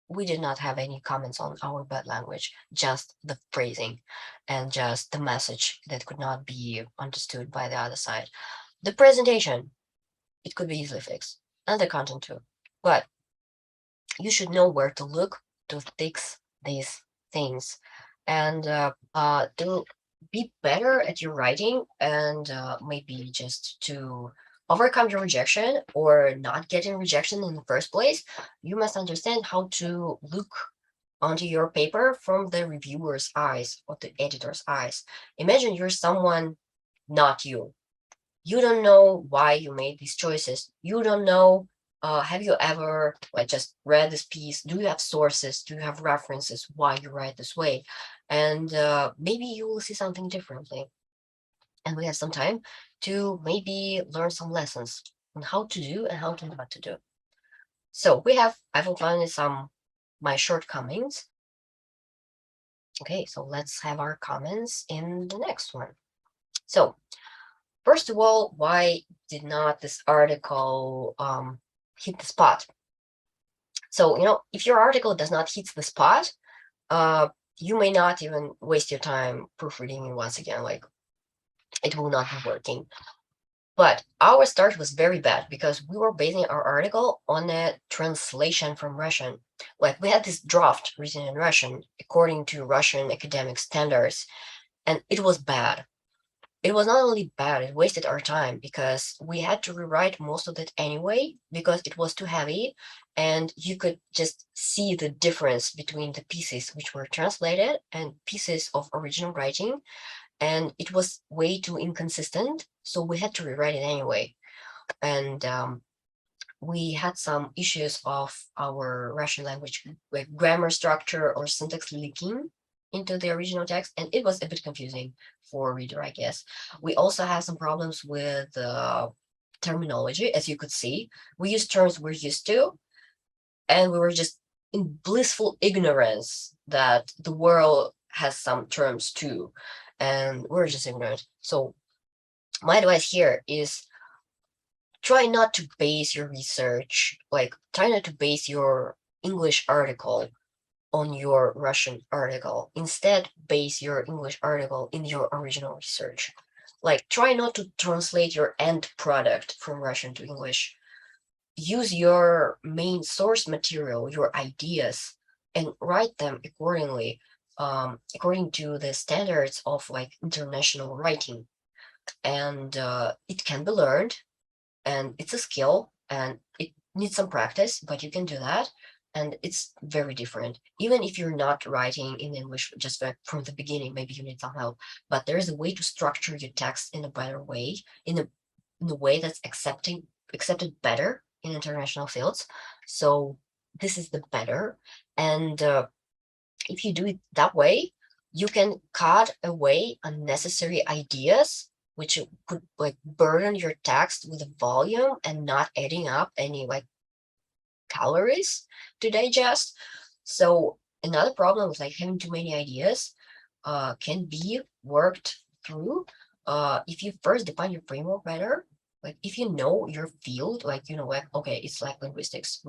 we did not have any comments on our bad language, just the phrasing and just the message that could not be understood by the other side. The presentation, it could be easily fixed, and the content too. But you should know where to look to fix these things, and to be better at your writing, and maybe just to overcome your rejection or not getting rejection in the first place. You must understand how to look onto your paper from the reviewer's eyes or the editor's eyes. Imagine you're someone, not you. You don't know why you made these choices. You don't know, have you ever just read this piece? Do you have sources? Do you have references why you write this way? And maybe you will see something differently. And we have some time to maybe learn some lessons on how to do and how to not to do. So I've outlined my shortcomings. Okay, so let's have our comments in the next one. So first of all, why did not this article hit the spot? So, if your article does not hit the spot, you may not even waste your time proofreading it once again. It will not be working. But our start was very bad because we were basing our article on a translation from Russian. Like we had this draft written in Russian according to Russian academic standards, and it was bad. It was not only bad, it wasted our time because we had to rewrite most of it anyway because it was too heavy, and you could just see the difference between the pieces which were translated and pieces of original writing, and it was way too inconsistent, so we had to rewrite it anyway. And we had some issues of our Russian language, like grammar structure or syntax leaking into the original text, and it was a bit confusing for a reader, I guess. We also had some problems with terminology, as you could see. We used terms we're used to, and we were just in blissful ignorance that the world has some terms too, and we're just ignorant. So my advice here is try not to base your research, like try not to base your English article on your Russian article. Instead, base your English article in your original research. Like try not to translate your end product from Russian to English. Use your main source material, your ideas, and write them accordingly, according to the standards of like international writing. And it can be learned, and it's a skill, and it needs some practice, but you can do that. And it's very different. Even if you're not writing in English just like from the beginning, maybe you need some help, but there is a way to structure your text in a better way, in a way that's accepted better in international fields. So this is the better. And if you do it that way, you can cut away unnecessary ideas which could like burden your text with the volume and not adding up any like calories to digest. So another problem with like having too many ideas can be worked through if you first define your framework better. Like if you know your field, like you know, like okay, it's like linguistics.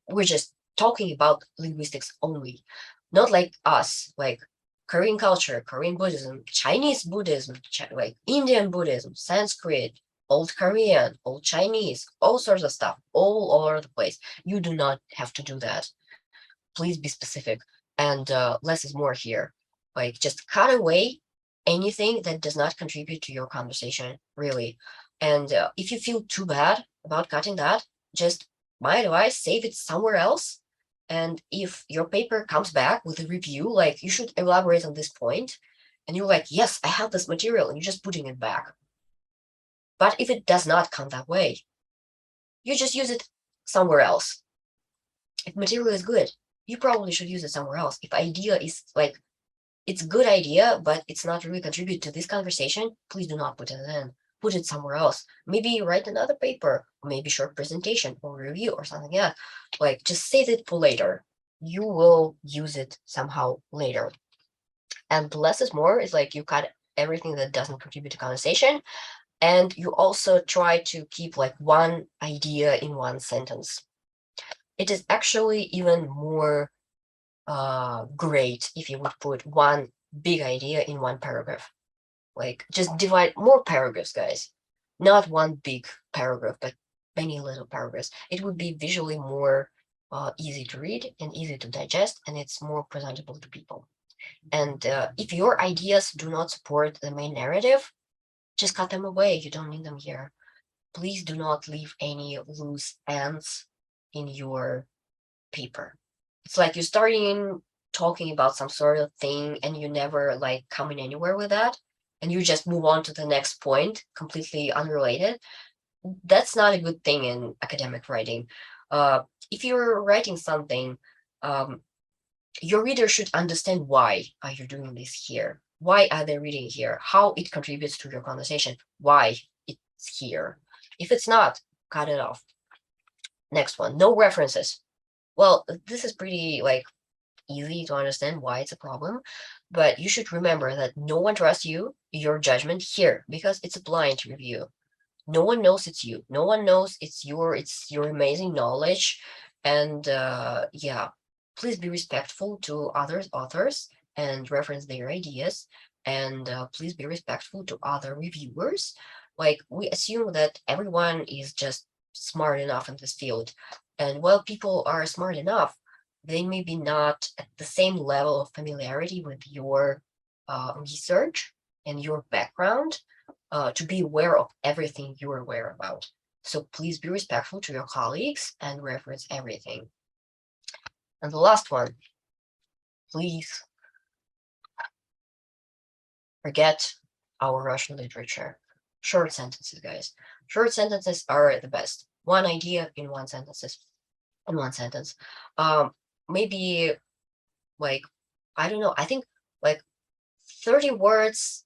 We're just talking about linguistics only, not like us, like Korean culture, Korean Buddhism, Chinese Buddhism, like Indian Buddhism, Sanskrit, Old Korean, Old Chinese, all sorts of stuff, all over the place. You do not have to do that. Please be specific, and less is more here. Like just cut away anything that does not contribute to your conversation, really. And if you feel too bad about cutting that, just my advice, save it somewhere else. And if your paper comes back with a review, like you should elaborate on this point, and you're like, yes, I have this material, and you're just putting it back. But if it does not come that way, you just use it somewhere else. If material is good, you probably should use it somewhere else. If idea is like, it's a good idea, but it's not really contribute to this conversation, please do not put it in. Put it somewhere else. Maybe write another paper, or maybe short presentation or review or something. Yeah, like just save it for later. You will use it somehow later. And less is more is like you cut everything that doesn't contribute to conversation, and you also try to keep like one idea in one sentence. It is actually even more great if you would put one big idea in one paragraph. Like just divide more paragraphs, guys. Not one big paragraph, but many little paragraphs. It would be visually more easy to read and easy to digest, and it's more presentable to people. And if your ideas do not support the main narrative, just cut them away. You don't need them here. Please do not leave any loose ends in your paper. It's like you're starting talking about some sort of thing and you never like coming anywhere with that, and you just move on to the next point completely unrelated. That's not a good thing in academic writing. If you're writing something, um, your reader should understand why are you doing this here, why are they reading here, how it contributes to your conversation, why it's here. If it's not, cut it off. Next one, no references. Well, this is pretty like easy to understand why it's a problem, but you should remember that no one trusts you, your judgment here, because it's a blind review. No one knows it's you. No one knows it's your amazing knowledge. And yeah, please be respectful to others authors and reference their ideas. And please be respectful to other reviewers. Like we assume that everyone is just smart enough in this field. And while people are smart enough, they may be not at the same level of familiarity with your research and your background to be aware of everything you're aware about. So please be respectful to your colleagues and reference everything. And the last one, please forget our Russian literature. Short sentences, guys. Short sentences are the best. One idea in one sentence. Um, maybe like, I don't know, I think like 30 words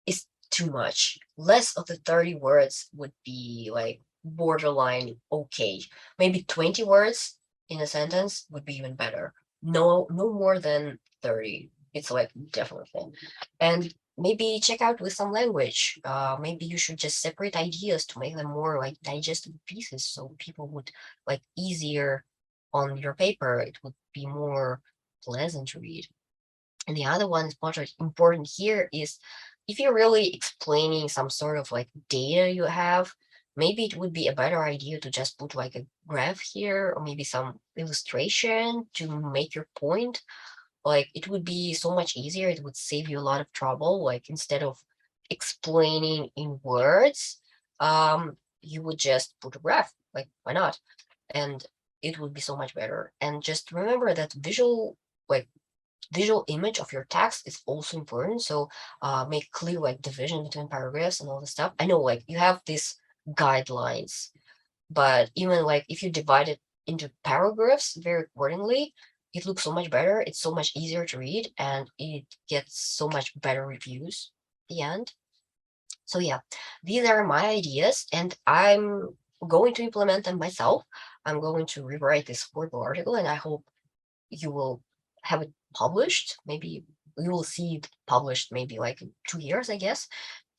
is too much. Less of the 30 words would be like borderline okay. Maybe 20 words in a sentence would be even better. No more than 30. It's like definitely. And maybe check out with some language. Maybe you should just separate ideas to make them more like digestible pieces so people would like easier on your paper. It would be more pleasant to read. And the other one is much important here is if you're really explaining some sort of like data you have, maybe it would be a better idea to just put like a graph here or maybe some illustration to make your point. Like it would be so much easier. It would save you a lot of trouble. Like instead of explaining in words, you would just put a graph. Like why not? And it would be so much better. And just remember that like visual image of your text is also important. So make clear like division between paragraphs and all the stuff. I know like you have these guidelines, but even like if you divide it into paragraphs very accordingly, it looks so much better. It's so much easier to read and it gets so much better reviews at the end. So yeah, these are my ideas and I'm going to implement them myself. I'm going to rewrite this horrible article and I hope you will have it published. Maybe you will see it published maybe like in 2 years, I guess.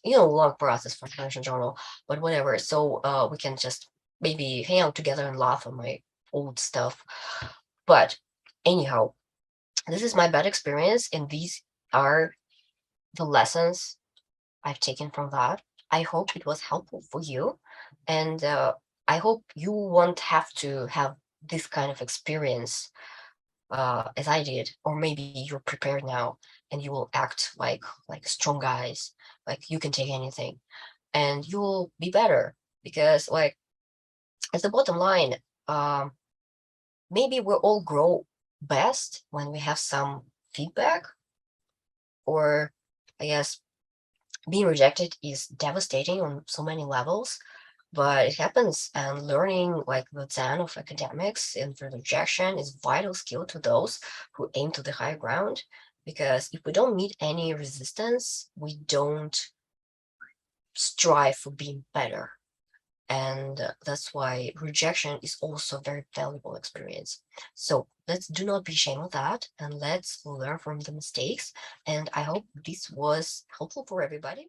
Long process for financial journal, but whatever. So we can just maybe hang out together and laugh on my old stuff. But anyhow, this is my bad experience, and these are the lessons I've taken from that. I hope it was helpful for you, and I hope you won't have to have this kind of experience as I did, or maybe you're prepared now and you will act like strong guys, like you can take anything, and you will be better because like at the bottom line, um, maybe we all grow best when we have some feedback, or I guess being rejected is devastating on so many levels, but it happens and learning like the zen of academics and the rejection is vital skill to those who aim to the high ground, because if we don't meet any resistance we don't strive for being better, and that's why rejection is also a very valuable experience. So let's do not be ashamed of that and let's learn from the mistakes, and I hope this was helpful for everybody.